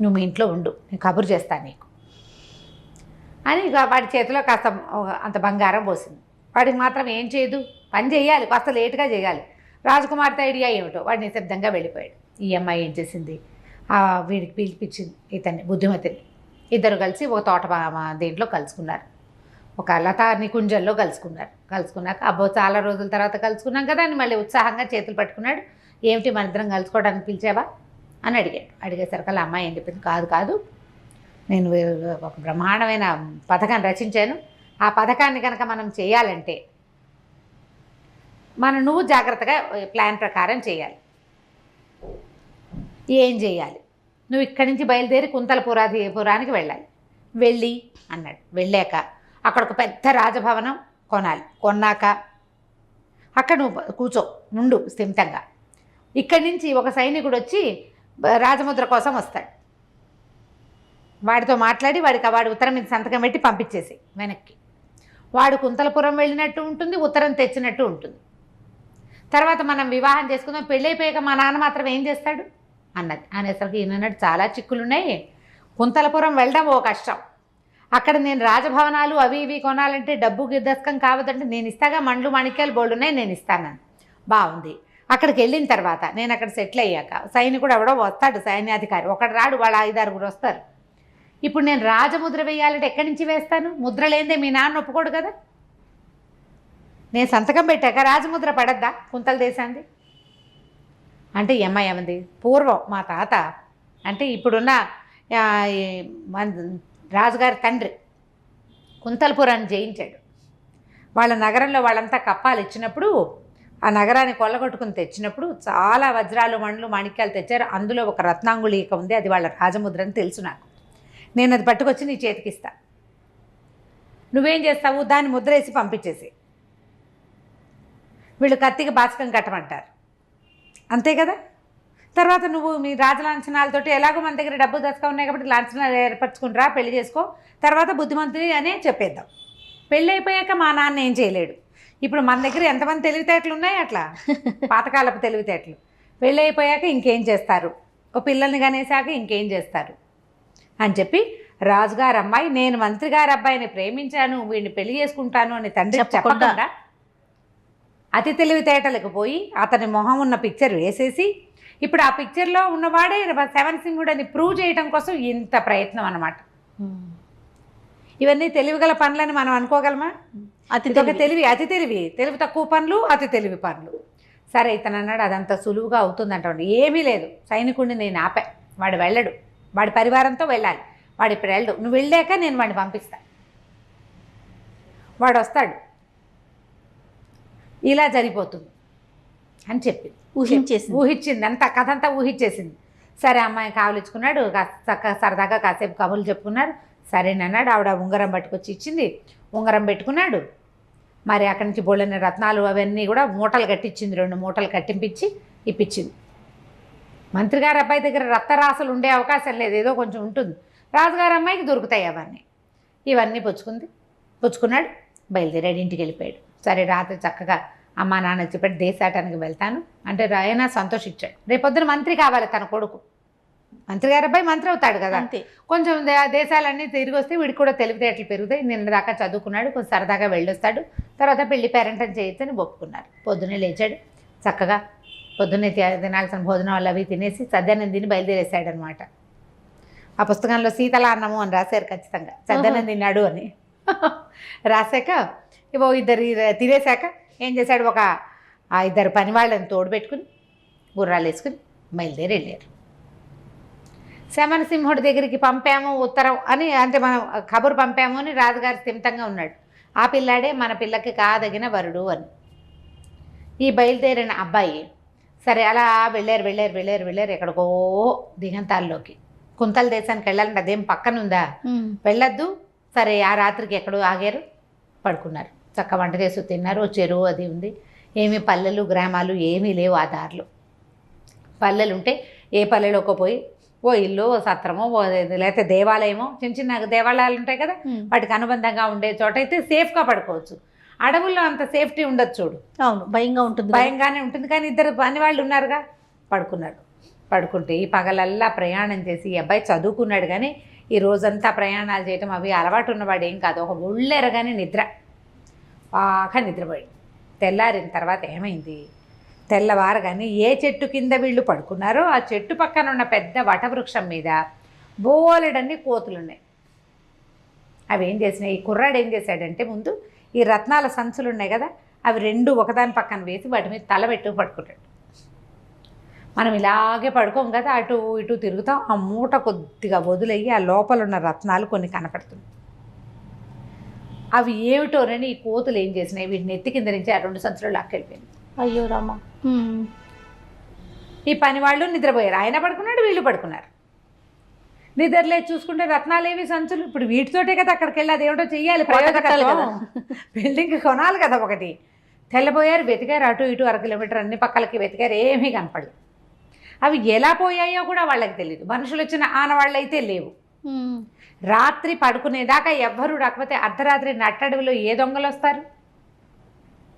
[SPEAKER 3] నువ్వు మీ ఇంట్లో ఉండు, నేను కబురు చేస్తాను నీకు అని వాడి చేతిలో కాస్త అంత బంగారం పోసింది. వాడికి మాత్రం ఏం చేయదు, పని చేయాలి, కాస్త లేటుగా చేయాలి. రాజకుమార్తె ఐడియా ఏమిటో వాడు నిశ్శబ్దంగా వెళ్ళిపోయాడు. ఈ అమ్మాయి ఏం చేసింది, వీడికి పిలిపించింది ఇతన్ని, బుద్ధిమతిని. ఇద్దరు కలిసి ఒక తోట దీంట్లో కలుసుకున్నారు, ఒక లతా నికుంజంలో కలుసుకున్నాక అబ్బో చాలా రోజుల తర్వాత కలుసుకున్నాం కదా అని మళ్ళీ ఉత్సాహంగా చేతులు పట్టుకున్నాడు. ఏమిటి మన ఇద్దరం కలుసుకోవడానికి పిలిచావా అని అడిగాడు. అడిగేసరికి అమ్మాయి ఏం చెప్పింది, కాదు నేను ఒక బ్రహ్మాండమైన పథకాన్ని రచించాను. ఆ పథకాన్ని కనుక మనం చేయాలంటే నువ్వు జాగ్రత్తగా ప్లాన్ ప్రకారం చేయాలి. ఏం చేయాలి? నువ్వు ఇక్కడి నుంచి బయలుదేరి కుంతలపురానికి వెళ్ళాలి. వెళ్ళి అన్నాడు. వెళ్ళాక అక్కడ ఒక పెద్ద రాజభవనం కొనాలి. కొన్నాక అక్కడ నువ్వు కూర్చో, నుండు స్థిమితంగా. ఇక్కడి నుంచి ఒక సైనికుడు వచ్చి రాజముద్ర కోసం వస్తాడు. వాడితో మాట్లాడి వాడి ఉత్తరం మీద సంతకం పెట్టి పంపించేసి వెనక్కి. వాడు కుంతలపురం వెళ్ళినట్టు ఉంటుంది, ఉత్తరం తెచ్చినట్టు ఉంటుంది. తర్వాత మనం వివాహం చేసుకుందాం, పెళ్ళి అయిపోయాక మా నాన్న మాత్రం ఏం చేస్తాడు అన్నది. అనేసరికి ఈయనన్నాడు, చాలా చిక్కులున్నాయి. కుంతలపురం వెళ్ళడం ఓ కష్టం. అక్కడ నేను రాజభవనాలు అవి ఇవి కొనాలంటే డబ్బు గిద్దస్కం కావద్దంటే నేను ఇస్తాగా, మండ్లు మాణిక్యాలు బోల్డున్నాయి, నేను ఇస్తానని. బాగుంది. అక్కడికి వెళ్ళిన తర్వాత నేను అక్కడ సెటిల్ అయ్యాక సైనికుడు ఎవడో వస్తాడు, సైన్యాధికారి. ఒకడు రాడు, వాళ్ళు 5-6 వస్తారు. ఇప్పుడు నేను రాజముద్ర వేయాలంటే ఎక్కడి నుంచి వేస్తాను? ముద్ర లేదే మీ నాన్న ఒప్పుకోడు కదా. నేను సంతకం పెట్టాక రాజముద్ర పడద్దా కుంతల దేశాంది అంటే? ఏమంది పూర్వం మా తాత అంటే ఇప్పుడున్న రాజుగారి తండ్రి కుంతలపురాన్ని జయించాడు. వాళ్ళ నగరంలో వాళ్ళంతా కప్పాలు ఇచ్చినప్పుడు, ఆ నగరాన్ని కొల్లగొట్టుకుని తెచ్చినప్పుడు చాలా వజ్రాలు మండ్లు మాణిక్యాలు తెచ్చారు. అందులో ఒక రత్నాంగుళీక ఉంది, అది వాళ్ళ రాజముద్ర అని తెలుసు నాకు. నేను అది పట్టుకొచ్చి నీ చేతికిస్తా. నువ్వేం చేస్తావు? దాన్ని ముద్ర వేసి పంపించేసి. వీళ్ళు కత్తికి బాచకం కట్టమంటారు, అంతే కదా. తర్వాత నువ్వు మీ రాజలాంఛనాలతోటి ఎలాగో మన దగ్గర డబ్బు దశగా ఉన్నాయి కాబట్టి లాంఛనాలు ఏర్పరచుకుంటారా, పెళ్లి చేసుకో, తర్వాత బుద్ధిమంతుని అనే చెప్పేద్దాం. పెళ్ళి అయిపోయాక మా నాన్న ఏం చేయలేడు. ఇప్పుడు మన దగ్గర ఎంతమంది తెలివితేటలు ఉన్నాయి అట్లా, పాతకాలపు తెలివితేటలు. పెళ్ళి అయిపోయాక ఇంకేం చేస్తారు, ఓ పిల్లల్ని కనేసాక ఇంకేం చేస్తారు అని చెప్పి రాజుగారి అమ్మాయి, నేను మంత్రి గారి అబ్బాయిని ప్రేమించాను, వీడిని పెళ్లి చేసుకుంటాను అని తండ్రి చెప్పకుండా అతి తెలివితేటలకు పోయి అతని మొహం ఉన్న పిక్చర్ వేసేసి, ఇప్పుడు ఆ పిక్చర్లో ఉన్నవాడే శవనసింహుడు అని ప్రూవ్ చేయడం కోసం ఇంత ప్రయత్నం అన్నమాట. ఇవన్నీ తెలివిగల పనులని మనం అనుకోగలమా? అతి తెలివి తక్కువ పనులు, అతి తెలివి పనులు. సరే ఇతను అన్నాడు, అదంతా సులువుగా అవుతుందంట. ఏమీ లేదు, సైనికుడిని నేను ఆపా, వాడు వెళ్ళడు, వాడి పరివారంతో వెళ్ళాలి, వాడు ఇప్పుడు వెళ్ళడు, నువ్వు వెళ్ళాక నేను వాడిని పంపిస్తా, వాడు వస్తాడు, ఇలా జరిగిపోతుంది అని చెప్పింది. ఊహించింది, అంతా కథ అంతా ఊహించేసింది. సరే అమ్మాయి కావలించుకున్నాడు, సరదాగా కాసేపు కబుర్లు చెప్పుకున్నాడు. సరేనన్నాడు. ఆవిడ ఉంగరం పట్టుకొచ్చి ఇచ్చింది, ఉంగరం పెట్టుకున్నాడు. మరి అక్కడి నుంచి బోళ్ళని రత్నాలు అవన్నీ కూడా మూటలు కట్టించింది, 2 మూటలు కట్టింపించి ఇప్పించింది. మంత్రి గారి అబ్బాయి దగ్గర రక్తరాసులు ఉండే అవకాశం లేదు, ఏదో కొంచెం ఉంటుంది. రాజుగారి అమ్మాయికి దొరుకుతాయి అవన్నీ. ఇవన్నీ పుచ్చుకున్నాడు, బయలుదేరాడు, ఇంటికి వెళ్ళిపోయాడు. సరే రాత్రి చక్కగా అమ్మా నాన్న చెప్పాడు దేశాటానికి వెళ్తాను అంటే ఆయన సంతోషించాడు. రేపొద్దున మంత్రి కావాలి తన కొడుకు, మంత్రి గారి అబ్బాయి మంత్రి అవుతాడు కదా. కొంచెం దేశాలన్నీ తిరిగి వస్తే వీడికి కూడా తెలివితేటలు పెరుగుతాయి. నిన్న దాకా చదువుకున్నాడు, కొంచెం సరదాగా వెళ్ళొస్తాడు, తర్వాత పెళ్లి పేరెంటం చేయొచ్చని ఒప్పుకున్నారు. పొద్దున్నే లేచాడు, చక్కగా పొద్దున్నే తినాల్సిన భోజనాలు అవి తినేసి సద్దన్నం తిని బయలుదేరేసాడు అనమాట. ఆ పుస్తకంలో శీతల అన్నము అని రాశారు, ఖచ్చితంగా సద్దన్నం తిన్నాడు అని రాశాక ఇవో 2 తినేశాక ఏం చేశాడు, ఒక 2 పని వాళ్ళని తోడు పెట్టుకుని గుర్రాలు వేసుకుని బయలుదేరి వెళ్ళారు. శమనసింహుడి దగ్గరికి పంపాము ఉత్తరం అని, అంటే మనం కబురు పంపాము అని రాజుగారు స్థిమితంగా ఉన్నాడు. ఆ పిల్లాడే మన పిల్లకి కాదగిన వరుడు అని. ఈ బయలుదేరిన అబ్బాయి సరే అలా వెళ్ళారు ఎక్కడికో దిగంతాల్లోకి. కుంతల దేశానికి వెళ్ళాలంటే అదేం పక్కనుందా, వెళ్ళొద్దు. సరే ఆ రాత్రికి ఎక్కడో ఆగారు, పడుకున్నారు. చక్క వంట చేసి తిన్నారు. చెరువు అది ఉంది, ఏమీ పల్లెలు గ్రామాలు ఏమీ లేవు ఆ దారిలో. పల్లెలు ఉంటే ఏ పల్లెలోకి పోయి ఓ ఇల్లు, ఓ సత్రమో, లేకపోతే దేవాలయమో, చిన్న దేవాలయాలు ఉంటాయి కదా, వాటికి అనుబంధంగా ఉండే చోట అయితే సేఫ్గా పడుకోవచ్చు. అడవుల్లో అంత సేఫ్టీ ఉండదు చూడు.
[SPEAKER 2] అవును,
[SPEAKER 3] భయంగానే ఉంటుంది. కానీ 2 పని వాళ్ళు ఉన్నారుగా, పడుకుంటే ఈ పగలల్లా ప్రయాణం చేసి ఈ అబ్బాయి చదువుకున్నాడు. కానీ ఈ రోజంతా ప్రయాణాలు చేయటం అవి అలవాటు ఉన్నవాడు ఏం కాదు. ఒక ఒళ్ళెరగానే బాగా నిద్రపోయాడు. తెల్లారిన తర్వాత ఏమైంది, తెల్లవారగానే ఏ చెట్టు కింద వీళ్ళు పడుకున్నారో ఆ చెట్టు పక్కన ఉన్న పెద్ద వటవృక్షం మీద బోలెడన్ని కోతులున్నాయి. అవి ఏం చేసినాయి, ఈ కుర్రాడు ఏం చేశాడంటే ముందు ఈ రత్నాల సంచులు ఉన్నాయి కదా, అవి 2 ఒకదాని పక్కన వేసి వాటి మీద తల పెట్టుకు పడుకుంటాడు. మనం ఇలాగే పడుకోం కదా, అటు ఇటు తిరుగుతాం. ఆ మూట కొద్దిగా వదిలయ్యి ఆ లోపల ఉన్న రత్నాలు కొన్ని కనపడుతున్నాయి. అవి ఏమిటోనని ఈ కోతులు ఏం చేసినాయి, వీటిని ఎత్తి కింద నుంచి ఆ 2 సంచులు లాక్కెళ్ళిపోయింది.
[SPEAKER 2] అయ్యో రామ.
[SPEAKER 3] ఈ పని వాళ్ళు నిద్రపోయారు. ఆయన పడుకున్నాడు, వీళ్ళు పడుకున్నారు. నిద్రలేదు చూసుకుంటే రత్నాలేవి సంచులు. ఇప్పుడు వీటితోటే కదా అక్కడికి వెళ్ళి అదేమిటో చెయ్యాలి, ప్రయోజకత్వం. బిల్డింగ్ కొనాలి కదా ఒకటి. తెల్లబోయారు, వెతికారు, అటు ఇటు 1 కిలోమీటర్ అన్ని పక్కలకి వెతికారు, ఏమీ కనపడలేదు. అవి ఎలా పోయాయో కూడా వాళ్ళకి తెలియదు. మనుషులు వచ్చిన ఆనవాళ్ళు అయితే లేవు. రాత్రి పడుకునేదాకా ఎవ్వరూ రాకపోతే అర్ధరాత్రి నట్టడవిలో ఏ దొంగలు వస్తారు?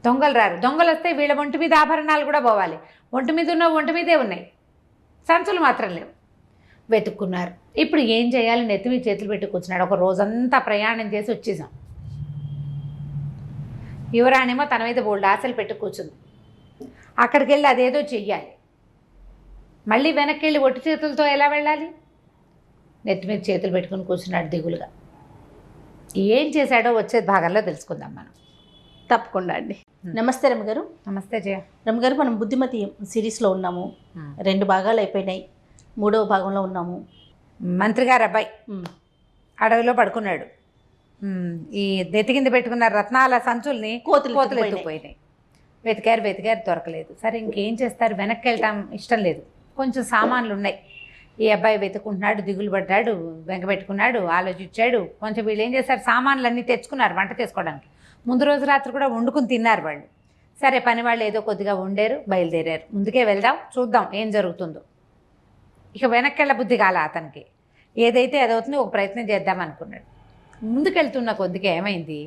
[SPEAKER 3] దొంగలు రారు. దొంగలు వస్తే వీళ్ళ ఒంటి మీద ఆభరణాలు కూడా పోవాలి. ఒంటి మీద ఉన్న ఒంటి మీదే ఉన్నాయి, సంచులు మాత్రం లేవు. వెతుక్కున్నారు. ఇప్పుడు ఏం చేయాలి, నెత్తి మీద చేతులు పెట్టి కూర్చున్నాడు. ఒక రోజంతా ప్రయాణం చేసి వచ్చేసాం. యువరాణేమో తన మీద బోల్డ్ ఆశలు పెట్టి కూర్చుంది. అక్కడికి వెళ్ళి అదేదో చెయ్యాలి. మళ్ళీ వెనక్కి వెళ్ళి ఒట్టి చేతులతో ఎలా వెళ్ళాలి? నెత్తి మీద చేతులు పెట్టుకుని కూర్చున్నాడు దిగులుగా. ఏం చేశాడో వచ్చే భాగంలో తెలుసుకుందాం మనం.
[SPEAKER 2] తప్పకుండా అండి. నమస్తే రమ్మగారు.
[SPEAKER 3] నమస్తే జయ.
[SPEAKER 2] రమ్మగారు, మనం బుద్ధిమతి సిరీస్లో ఉన్నాము. 2 భాగాలు అయిపోయినాయి, 3వ భాగంలో ఉన్నాము.
[SPEAKER 3] మంత్రి గారు అబ్బాయి అడవిలో పడుకున్నాడు. ఈ నెత్తి కింద పెట్టుకున్న రత్నాల సంచుల్ని కోతులు ఎత్తుకుపోయినాయి. వెతికారు దొరకలేదు. సరే ఇంకేం చేస్తారు, వెనక్కి వెళ్ళటం ఇష్టం లేదు. కొంచెం సామాన్లు ఉన్నాయి. ఈ అబ్బాయి వెతుకుంటున్నాడు, దిగులు పడ్డాడు, వెంకబెట్టుకున్నాడు, ఆలోచించాడు. కొంచెం వీళ్ళు ఏం చేస్తారు, సామాన్లు అన్నీ తెచ్చుకున్నారు వంట చేసుకోవడానికి. ముందు రోజు రాత్రి కూడా వండుకుని తిన్నారు వాళ్ళు. సరే పని వాళ్ళు ఏదో కొద్దిగా వండారు, బయలుదేరారు. ముందుకే వెళ్దాం, చూద్దాం ఏం జరుగుతుందో. ఇక వెనక్కి వెళ్ళ బుద్ధి కాల అతనికి. ఏదైతే అదవుతుందో ఒక ప్రయత్నం చేద్దాం అనుకున్నాడు. ముందుకెళ్తున్న కొద్దిగా ఏమైంది,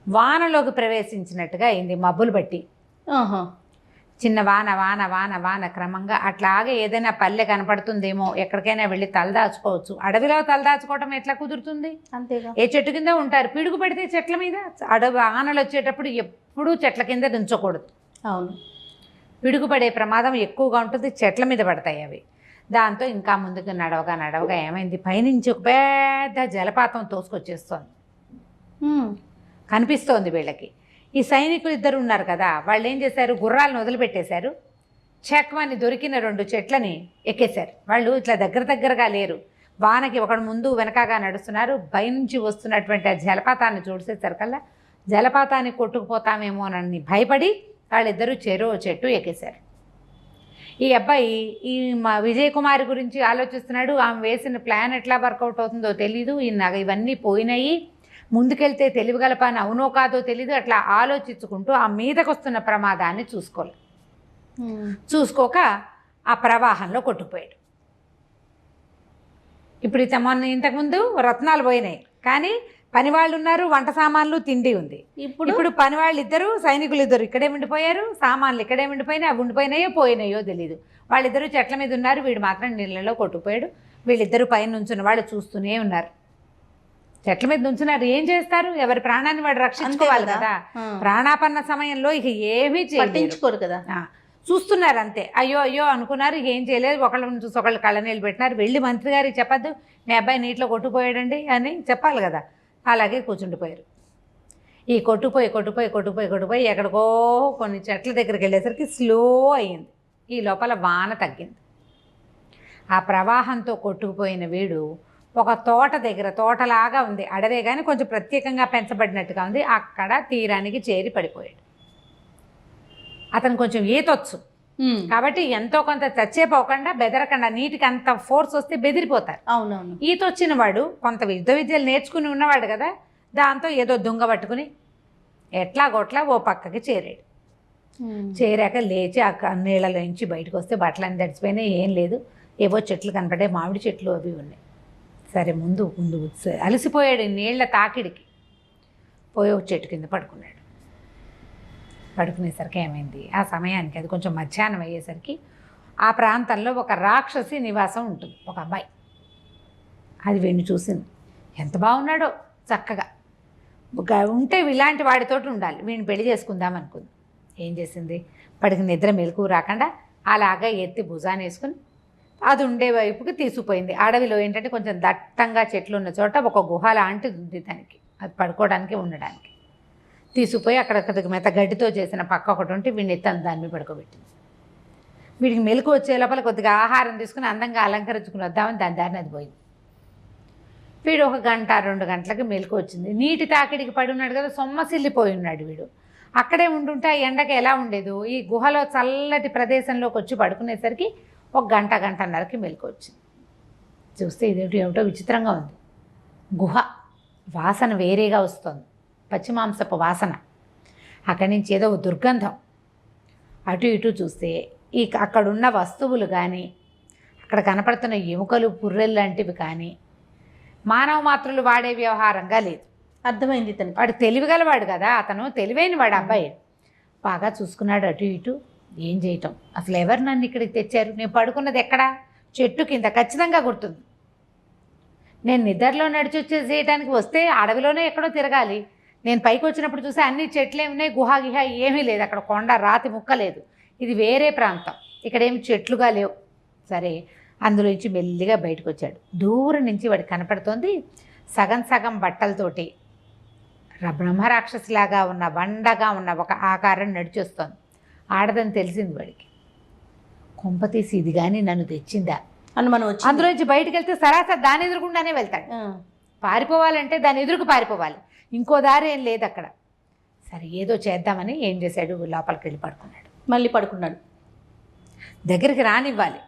[SPEAKER 3] వానలోకి ప్రవేశించినట్టుగా అయింది. మబ్బులు బట్టి చిన్న వాన వాన వాన వాన క్రమంగా అట్లాగే ఏదైనా పల్లె కనపడుతుందేమో, ఎక్కడికైనా వెళ్ళి తలదాచుకోవచ్చు. అడవిలో తలదాచుకోవటం ఎట్లా కుదురుతుంది?
[SPEAKER 2] అంతేగా.
[SPEAKER 3] ఏ చెట్టు కింద ఉంటారు. పిడుగు పడితే చెట్ల మీద. అడవి ఆనలు వచ్చేటప్పుడు ఎప్పుడూ చెట్ల కింద దించకూడదు.
[SPEAKER 2] అవును,
[SPEAKER 3] పిడుగు పడే ప్రమాదం ఎక్కువగా ఉంటుంది, చెట్ల మీద పడతాయి అవి. దాంతో ఇంకా ముందుకు నడవగా ఏమైంది, పైనుంచి ఒక పెద్ద జలపాతం తోసుకొచ్చేస్తోంది. కనిపిస్తోంది వీళ్ళకి. ఈ సైనికులు 2 ఉన్నారు కదా, వాళ్ళు ఏం చేశారు, గుర్రాలను వదిలిపెట్టేశారు. చెక్మని దొరికిన 2 చెట్లని ఎక్కేశారు. వాళ్ళు ఇట్లా దగ్గరగా లేరు. వానకి ఒకడు ముందు వెనకగా నడుస్తున్నారు. పైనుంచి వస్తున్నటువంటి ఆ జలపాతాన్ని చూసేసరికల్లా జలపాతాన్ని కొట్టుకుపోతామేమోనని భయపడి వాళ్ళిద్దరూ చెరో చెట్టు ఎక్కేశారు. ఈ అబ్బాయి ఈ మా విజయ్ కుమారి గురించి ఆలోచిస్తున్నాడు. ఆమె వేసిన ప్లాన్ ఎట్లా వర్కౌట్ అవుతుందో తెలీదు. ఇవన్నీ పోయినాయి, ముందుకెళ్తే తెలివిగల పని అవునో కాదో తెలీదు. అట్లా ఆలోచించుకుంటూ ఆ మీదకు వస్తున్న ప్రమాదాన్ని చూసుకోక ఆ ప్రవాహంలో కొట్టుకుపోయాడు. ఇప్పుడు ఇంతకుముందు రత్నాలు పోయినాయి, కానీ పనివాళ్ళు ఉన్నారు, వంట సామాన్లు, తిండి ఉంది. ఇప్పుడు పనివాళ్ళు 2 సైనికులు 2 ఇక్కడే ఉండిపోయారు. సామాన్లు ఇక్కడే ఉండిపోయినాయి. అవి ఉండిపోయినాయో పోయినాయో తెలీదు. వాళ్ళిద్దరూ చెట్ల మీద ఉన్నారు, వీడు మాత్రం నీళ్ళలో కొట్టుకుపోయాడు. వీళ్ళిద్దరూ పైన నుంచున్న వాళ్ళు చూస్తూనే ఉన్నారు. చెట్ల మీద నుంచున్నారు, ఏం చేస్తారు? ఎవరి ప్రాణాన్ని వాడు రక్షించుకోవాలి కదా. ప్రాణాపన్న సమయంలో ఇక ఏమీ
[SPEAKER 2] పట్టించుకోరు కదా,
[SPEAKER 3] చూస్తున్నారు అంతే. అయ్యో అనుకున్నారు, ఇక ఏం చేయలేదు. ఒకళ్ళని చూసి ఒకళ్ళు కళ్ళనీళ్ళు పెట్టినారు. వెళ్ళి మంత్రి గారికి చెప్పద్దు, మీ అబ్బాయి నీటిలో కొట్టుకుపోయాడండి అని చెప్పాలి కదా. అలాగే కూర్చుండిపోయారు. ఈ కొట్టుపోయి ఎక్కడికో కొన్ని చెట్ల దగ్గరికి వెళ్ళేసరికి స్లో అయ్యింది. ఈ లోపల వాన తగ్గింది. ఆ ప్రవాహంతో కొట్టుకుపోయిన వీడు ఒక తోటలాగా ఉంది, అడవే కానీ కొంచెం ప్రత్యేకంగా పెంచబడినట్టుగా ఉంది. అక్కడ తీరానికి చేరి పడిపోయాడు. అతను కొంచెం ఈతొచ్చు కాబట్టి ఎంతో కొంత చచ్చేపోకుండా బెదరకుండా, నీటికి అంత ఫోర్స్ వస్తే బెదిరిపోతారు.
[SPEAKER 2] అవునవును.
[SPEAKER 3] ఈతొచ్చిన వాడు కొంత యుద్ధ విద్యలు నేర్చుకుని ఉన్నవాడు కదా, దాంతో ఏదో దుంగ పట్టుకుని ఎట్లాగొట్లా ఓ పక్కకి చేరాడు. చేరాక లేచి ఆ నీళ్ళలోంచి బయటకు వస్తే బట్టలన్నీ తడిచిపోయినాయి, ఏం లేదు. ఏవో చెట్లు కనపడే, మామిడి చెట్లు అవి ఉన్నాయి. సరే ముందు అలసిపోయాడు నీళ్ల తాకిడికి. పోయి ఒక చెట్టు కింద పడుకున్నాడు. పడుకునేసరికి ఏమైంది, ఆ సమయానికి అది కొంచెం మధ్యాహ్నం అయ్యేసరికి ఆ ప్రాంతంలో ఒక రాక్షసి నివాసం ఉంటుంది. ఒక అబ్బాయి అది వీడిని చూసింది. ఎంత బాగున్నాడో, చక్కగా ఉంటే ఇలాంటి వాడితోటి ఉండాలి, వీడిని పెళ్లి చేసుకుందాం అనుకుంది. ఏం చేసింది, పడికి నిద్ర మెలకు రాకుండా అలాగా ఎత్తి భుజాన్ని వేసుకుని అది ఉండే వైపుకి తీసుకుపోయింది. అడవిలో ఏంటంటే కొంచెం దట్టంగా చెట్లు ఉన్న చోట ఒక గుహ లాంటిది ఉంది దానికి, అది పడుకోవడానికి ఉండడానికి. తీసుకుపోయి అక్కడ మెత్త గడ్డితో చేసిన పక్క ఒకటి ఉంటే వీడిని ఎత్తాను దాని మీద పడుకోబెట్టింది. వీడికి మెలకు వచ్చే లోపల కొద్దిగా ఆహారం తీసుకుని అందంగా అలంకరించుకుని వద్దామని దాని దారిని అది పోయింది. వీడు 1 గంట 2 గంటలకి మెలకు వచ్చింది. నీటి తాకిడికి పడి ఉన్నాడు కదా, సొమ్మసిల్లిపోయి ఉన్నాడు వీడు. అక్కడే ఉండుంటే ఆ ఎండకి ఎలా ఉండేదో, ఈ గుహలో చల్లటి ప్రదేశంలోకి వచ్చి పడుకునేసరికి 1 గంట గంటన్నరకి మెలకు వచ్చింది. చూస్తే ఇదేమిటి ఏమిటో విచిత్రంగా ఉంది. గుహ వాసన వేరేగా వస్తుంది, పచ్చిమాంసపు వాసన. అక్కడి నుంచి ఏదో దుర్గంధం. అటు ఇటు చూస్తే అక్కడున్న వస్తువులు కానీ, అక్కడ కనపడుతున్న ఎముకలు పుర్రెలు లాంటివి కానీ మానవ మాత్రులు వాడే వ్యవహారంగా లేదు.
[SPEAKER 2] అర్థమైంది తనకి.
[SPEAKER 3] వాడు తెలివిగలవాడు కదా, అతను తెలివైన వాడు అబ్బాయి. బాగా చూసుకున్నాడు అటు ఇటు. ఏం చేయటం, అసలు ఎవరు నన్ను ఇక్కడికి తెచ్చారు? నేను పడుకున్నది ఎక్కడా? చెట్టు కింద, ఖచ్చితంగా గుర్తుంది. నేను నిద్రలో నడిచి వచ్చేసేయటానికి వస్తే అడవిలోనే ఎక్కడో తిరగాలి. నేను పైకి వచ్చినప్పుడు చూస్తే అన్ని చెట్లే ఉన్నాయి, గుహ గిహ ఏమీ లేదు, అక్కడ కొండ రాతి ముక్క లేదు. ఇది వేరే ప్రాంతం, ఇక్కడేమి చెట్లుగా లేవు. సరే, అందులోంచి మెల్లిగా బయటకు వచ్చాడు. దూరం నుంచి వాడికి కనపడుతోంది సగం సగం బట్టలతోటి బ్రహ్మరాక్షసిలాగా ఉన్న బండగా ఉన్న ఒక ఆకారం నడిచొస్తోంది. ఆడదని తెలిసింది వాడికి. కొంపతీసి ఇది కానీ నన్ను తెచ్చిందా
[SPEAKER 2] అని మనం వచ్చి
[SPEAKER 3] అందులోంచి బయటకు వెళ్తే సరాసరి దాని ఎదురుకుండానే వెళ్తాడు. పారిపోవాలంటే దాని ఎదురుకు పారిపోవాలి, ఇంకో దారి ఏం లేదు అక్కడ. సరే, ఏదో చేద్దామని ఏం చేశాడు, లోపలికి వెళ్ళి పడుకున్నాడు.
[SPEAKER 2] మళ్ళీ పడుకున్నాడు.
[SPEAKER 3] దగ్గరికి రానివ్వాలి.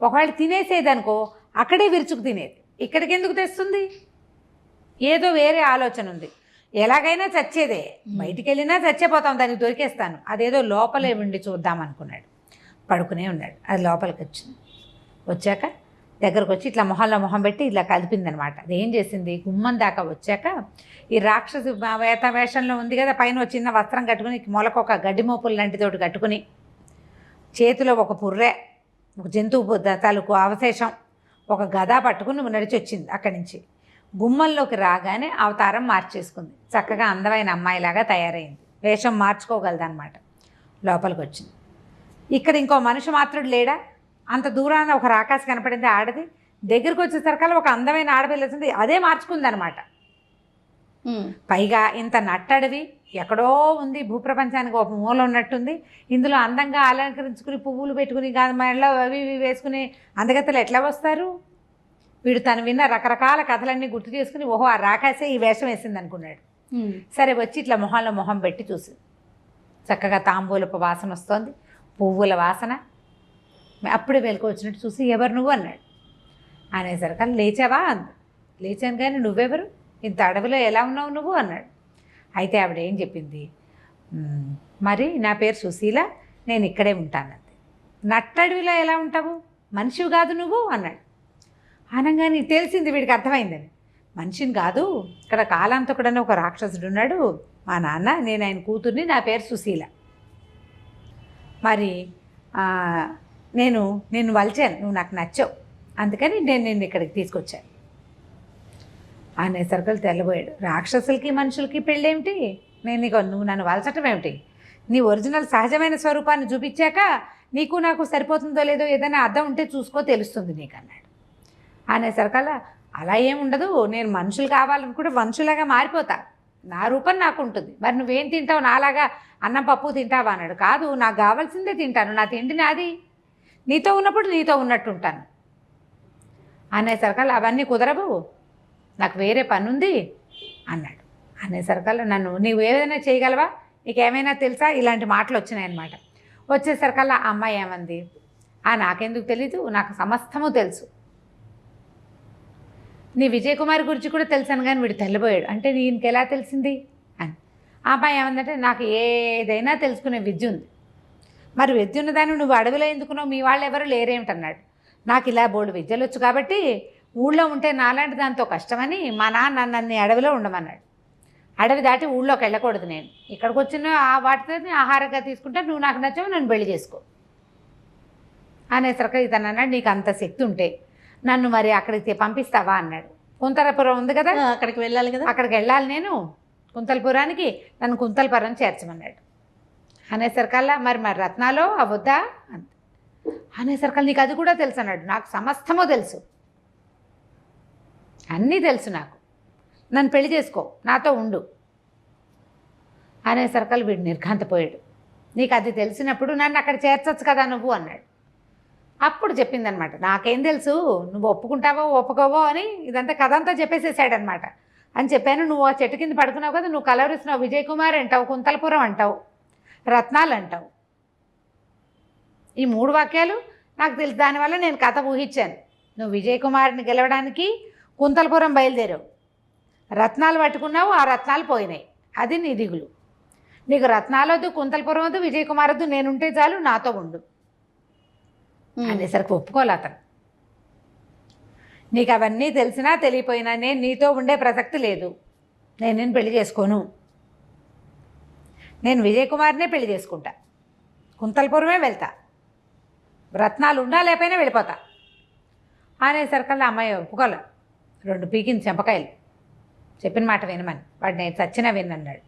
[SPEAKER 3] ఒకవేళ తినేసేదనుకో అక్కడే విరుచుకు తినేది, ఇక్కడికి ఎందుకు తెస్తుంది? ఏదో వేరే ఆలోచన ఉంది. ఎలాగైనా చచ్చేదే, బయటికి వెళ్ళినా చచ్చిపోతాం, దానికి దొరికేస్తాను. అదేదో లోపలే ఉండి చూద్దాం అనుకున్నాడు. పడుకునే ఉన్నాడు. అది లోపలికి వచ్చింది. వచ్చాక దగ్గరకు వచ్చి ఇట్లా మొహంలో మొహం పెట్టి ఇట్లా కలిపిందనమాట. అది ఏం చేసింది, గుమ్మం దాకా వచ్చాక ఈ రాక్షసి వేషంలో ఉంది కదా, పైన చిన్న వస్త్రం కట్టుకుని, మొలకొక గడ్డి మోపులు లాంటితోటి కట్టుకుని, చేతిలో ఒక పుర్రె, ఒక జంతువు తాలూకు అవశేషం, ఒక గద పట్టుకుని నడిచి వచ్చింది. అక్కడి నుంచి గుమ్మంలోకి రాగానే అవతారం మార్చేసుకుంది. చక్కగా అందమైన అమ్మాయిలాగా తయారైంది. వేషం మార్చుకోగలదన్నమాట. లోపలికి వచ్చింది. ఇక్కడ ఇంకో మనిషి మాత్రుడు లేడా? అంత దూరాన ఒక రాకాసి కనపడింది, ఆడది. దగ్గరికి వచ్చేసరికల్లా ఒక అందమైన ఆడపిల్ల వచ్చింది, అదే మార్చుకుందనమాట. పైగా ఇంత నట్టడివి ఎక్కడో ఉంది, భూప్రపంచానికి ఒక మూల ఉన్నట్టుంది. ఇందులో అందంగా అలంకరించుకుని పువ్వులు పెట్టుకుని మెడలో అవి ఇవి వేసుకుని అందగత్తలు ఎట్లా వస్తారు? వీడు తను విన్న రకరకాల కథలన్నీ గుర్తు చేసుకుని, ఓహో ఆ రాకాసే ఈ వేషం వేసింది అనుకున్నాడు. సరే, వచ్చి ఇట్లా మొహంలో మొహం పెట్టి చూసి, చక్కగా తాంబూలపు వాసన వస్తోంది, పువ్వుల వాసన. అప్పుడే వెలుకు వచ్చినట్టు చూసి, ఎవరు నువ్వు అన్నాడు. అనేసరికి లేచావా అంది. లేచాను, కానీ నువ్వెవరు? ఇంత అడవిలో ఎలా ఉన్నావు నువ్వు అన్నాడు. అయితే ఆవిడ ఏం చెప్పింది, మరి నా పేరు సుశీల, నేను ఇక్కడే ఉంటానంది. నట్టడవిలో ఎలా ఉంటావు? మనిషివి కాదు నువ్వు అన్నాడు. అనగానే తెలిసింది వీడికి, అర్థమైందని. మనిషిని కాదు, ఇక్కడ కాలాంతకుడని ఒక రాక్షసుడు ఉన్నాడు, మా నాన్న, నేను ఆయన కూతుర్ని, నా పేరు సుశీల. మరి నేను నిన్ను వలిచాను, నువ్వు నాకు నచ్చావు, అందుకని నేను నిన్ను ఇక్కడికి తీసుకొచ్చాను అనేసరికి తెల్లబోయాడు. రాక్షసులకి మనుషులకి పెళ్ళేమిటి? నువ్వు నన్ను వలచటం ఏమిటి? నీ ఒరిజినల్ సహజమైన స్వరూపాన్ని చూపించాక నీకు నాకు సరిపోతుందో లేదో ఏదైనా అర్థం ఉంటే చూసుకో, తెలుస్తుంది నీకు అన్నాడు. అనేసరికల్లా అలా ఏముండదు, నేను మనుషులు కావాలనుకుంటే మనుషులాగా మారిపోతా, నా రూపం నాకు ఉంటుంది. మరి నువ్వేం తింటావు? నాలాగా అన్నం పప్పు తింటావా అన్నాడు. కాదు, నాకు కావాల్సిందే తింటాను, నా తిండి నాది, నీతో ఉన్నప్పుడు నీతో ఉన్నట్టు ఉంటాను అనేసరికల్లా అవన్నీ కుదరవు, నాకు వేరే పని ఉంది అన్నాడు. అనేసరికల్లా నీవు ఏదైనా చేయగలవా, నీకేమైనా తెలుసా? ఇలాంటి మాటలు వచ్చినాయన్నమాట. వచ్చేసరికల్లా ఆ అమ్మాయి ఏమంది, నాకెందుకు తెలీదు, నాకు సమస్తము తెలుసు, నీ విజయకుమారి గురించి కూడా తెలుసాను, కానీ వీడు తెల్లబోయాడు. అంటే నీకు ఎలా తెలిసింది అని. ఆ అమ్మాయి ఏమందంటే, నాకు ఏదైనా తెలుసుకునే విద్య ఉంది. మరి విద్య ఉన్నదాన్ని నువ్వు అడవిలో ఎందుకున్నావు, మీ వాళ్ళు ఎవరు లేరేమిటన్నాడు. నాకు ఇలా బోల్డు విద్యలు వచ్చు కాబట్టి ఊళ్ళో ఉంటే నాలాంటి దాంతో కష్టమని మా నాన్న నన్ను అడవిలో ఉండమన్నాడు. అడవి దాటి ఊళ్ళోకి వెళ్ళకూడదు, నేను ఇక్కడికి వచ్చిన వాటితో ఆహారంగా తీసుకుంటే నువ్వు నాకు నచ్చావు, నన్ను పెళ్లి చేసుకో అనేసరికి ఇతను అన్నాడు, నీకు అంత శక్తి ఉంటే నన్ను మరి అక్కడికి పంపిస్తావా అన్నాడు. కుంతలపురం ఉంది కదా,
[SPEAKER 2] అక్కడికి వెళ్ళాలి కదా,
[SPEAKER 3] అక్కడికి వెళ్ళాలి నేను కుంతలపురానికి, నన్ను కుంతలపురం చేర్చమన్నాడు. అనేసరికల్లా మరి రత్నాలో అవద్దా అనేసరికల్లా నీకు అది కూడా తెలుసు అన్నాడు. నాకు సమస్తమో తెలుసు, అన్నీ తెలుసు నాకు, నన్ను పెళ్లి చేసుకో, నాతో ఉండు అనేసరికల్లా వీడు నిర్ఘాంతపోయాడు. నీకు అది తెలిసినప్పుడు నన్ను అక్కడ చేర్చొచ్చు కదా నువ్వు అన్నాడు. అప్పుడు చెప్పిందనమాట, నాకేం తెలుసు నువ్వు ఒప్పుకుంటావో ఒప్పుకోవో అని ఇదంతా కథ అంతా చెప్పేసేసాడనమాట. అని చెప్పాను, నువ్వు ఆ చెట్టు కింద పడుకున్నావు కదా, నువ్వు కలవరిస్తున్నావు, విజయ్ కుమార్ అంటావు, కుంతలపురం అంటావు, రత్నాలు అంటావు. ఈ 3 వాక్యాలు నాకు తెలుసు. దానివల్ల నేను కథ ఊహించాను. నువ్వు విజయ్ కుమార్ని గెలవడానికి కుంతలపురం బయలుదేరావు, రత్నాలు పట్టుకున్నావు, ఆ రత్నాలు పోయినాయి, అది నీ దిగులు. నీకు రత్నాలు వద్దు, కుంతలపురం వద్దు, విజయ్ కుమార్ వద్దు, నేనుంటే చాలు, నాతో ఉండు అనేసరికి ఒప్పుకోలే అతను. నీకు అవన్నీ తెలిసినా తెలియపోయినా నేను నీతో ఉండే ప్రసక్తి లేదు, నేను పెళ్లి చేసుకోను, నేను విజయ్ కుమార్నే పెళ్లి చేసుకుంటా, కుంతలపురమే వెళ్తా, రత్నాలు ఉండా లేకపోయినా వెళ్ళిపోతా అనేసరికల్లా అమ్మాయి ఒప్పుకోలే. 2 పీకింది చెంపకాయలు, చెప్పిన మాట వినమని. వాడు నేను చచ్చినా వినన్నాడు.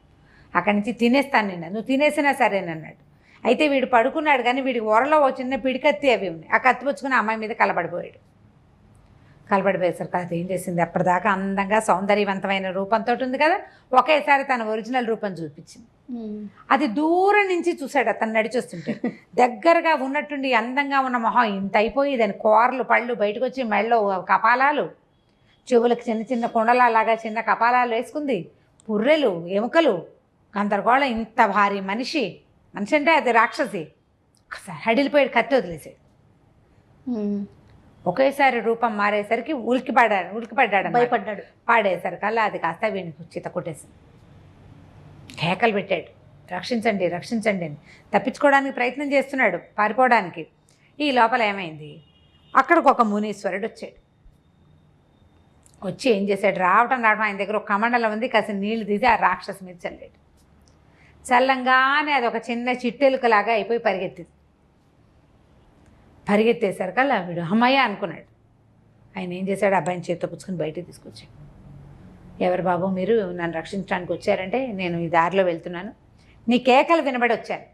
[SPEAKER 3] అక్కడి నుంచి తినేస్తాను నిన్న, నువ్వు తినేసినా సరేనన్నాడు. అయితే వీడు పడుకున్నాడు, కానీ వీడికి ఓరలో ఓ చిన్న పిడికత్తి అవి ఉన్నాయి. ఆ కత్తి పుచ్చుకుని అమ్మాయి మీద కలబడిపోయాడు. కలబడిపోయేసరికి అది ఏం చేసింది, అప్పటిదాకా అందంగా సౌందర్యవంతమైన రూపంతో ఉంది కదా, ఒకేసారి తన ఒరిజినల్ రూపం చూపించింది. అది దూరం నుంచి చూశాడు అతను నడిచొస్తుంటే. దగ్గరగా ఉన్నట్టుండి అందంగా ఉన్న మొహం ఇంత అయిపోయి దాని కూరలు పళ్ళు బయటకు వచ్చి మెళ్ళలో కపాలాలు, చెవులకు చిన్న చిన్న కుండలాగా చిన్న కపాలాలు వేసుకుంది, పుర్రెలు ఎముకలు గందరగోళం. ఇంత భారీ మనిషి అంటే అది రాక్షసి. ఒకసారి హడిలిపోయాడు, కత్తి వదిలేసాడు. ఒకేసారి రూపం మారేసరికి ఉలికిపడ్డాడు,
[SPEAKER 2] భయపడ్డాడు.
[SPEAKER 3] పాడేసరికల్లా అది కాస్త వీడికి చిత కొట్టేసింది. కేకలు పెట్టాడు, రక్షించండి రక్షించండి అని. తప్పించుకోవడానికి ప్రయత్నం చేస్తున్నాడు, పారిపోవడానికి. ఈ లోపల ఏమైంది, అక్కడికి ఒక మునీశ్వరుడు వచ్చాడు. వచ్చి ఏం చేశాడు, రావటం ఆయన దగ్గర ఒక కమండలం ఉంది, కాస్త నీళ్లు తీసి ఆ రాక్షసు మీద చల్లాడు. చల్లంగానే అది ఒక చిన్న చిట్టెలుకలాగా అయిపోయి పరిగెత్తేసరికల్లా వీడు అమ్మయ్య అనుకున్నాడు. ఆయన ఏం చేశాడు, అబ్బాయిని చేత్తో పుచ్చుకొని బయటికి తీసుకొచ్చాడు. ఎవరు బాబు మీరు, నన్ను రక్షించడానికి వచ్చారంటే నేను ఈ దారిలో వెళ్తున్నాను, నీ కేకలు వినబడి వచ్చాను.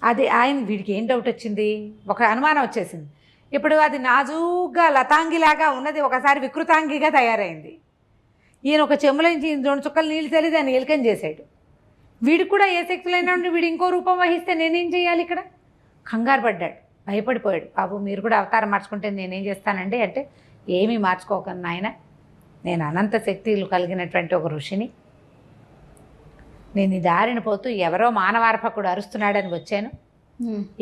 [SPEAKER 3] అది వీడికి ఏం డౌట్ వచ్చింది, ఒక అనుమానం వచ్చేసింది. ఇప్పుడు అది నాజూగ్గా లతాంగిలాగా ఉన్నది ఒకసారి వికృతాంగిగా తయారైంది. ఈయన ఒక చెంబులోంచి 2 చుక్కలు నీళ్ళు చల్లి దాన్ని ఎలుకం చేశాడు. వీడికి కూడా ఏ శక్తులైనా ఉండి వీడు ఇంకో రూపం వహిస్తే నేనేం చేయాలి ఇక్కడ? కంగారు పడ్డాడు, భయపడిపోయాడు. బాబు మీరు కూడా అవతారం మార్చుకుంటే నేనేం చేస్తానండి అంటే, ఏమీ మార్చుకోకండి నాయన, నేను అనంత శక్తులు కలిగినటువంటి ఒక ఋషిని. నేను ఈ దారిని పోతూ ఎవరో మానవార్పకుడు అరుస్తున్నాడని వచ్చాను.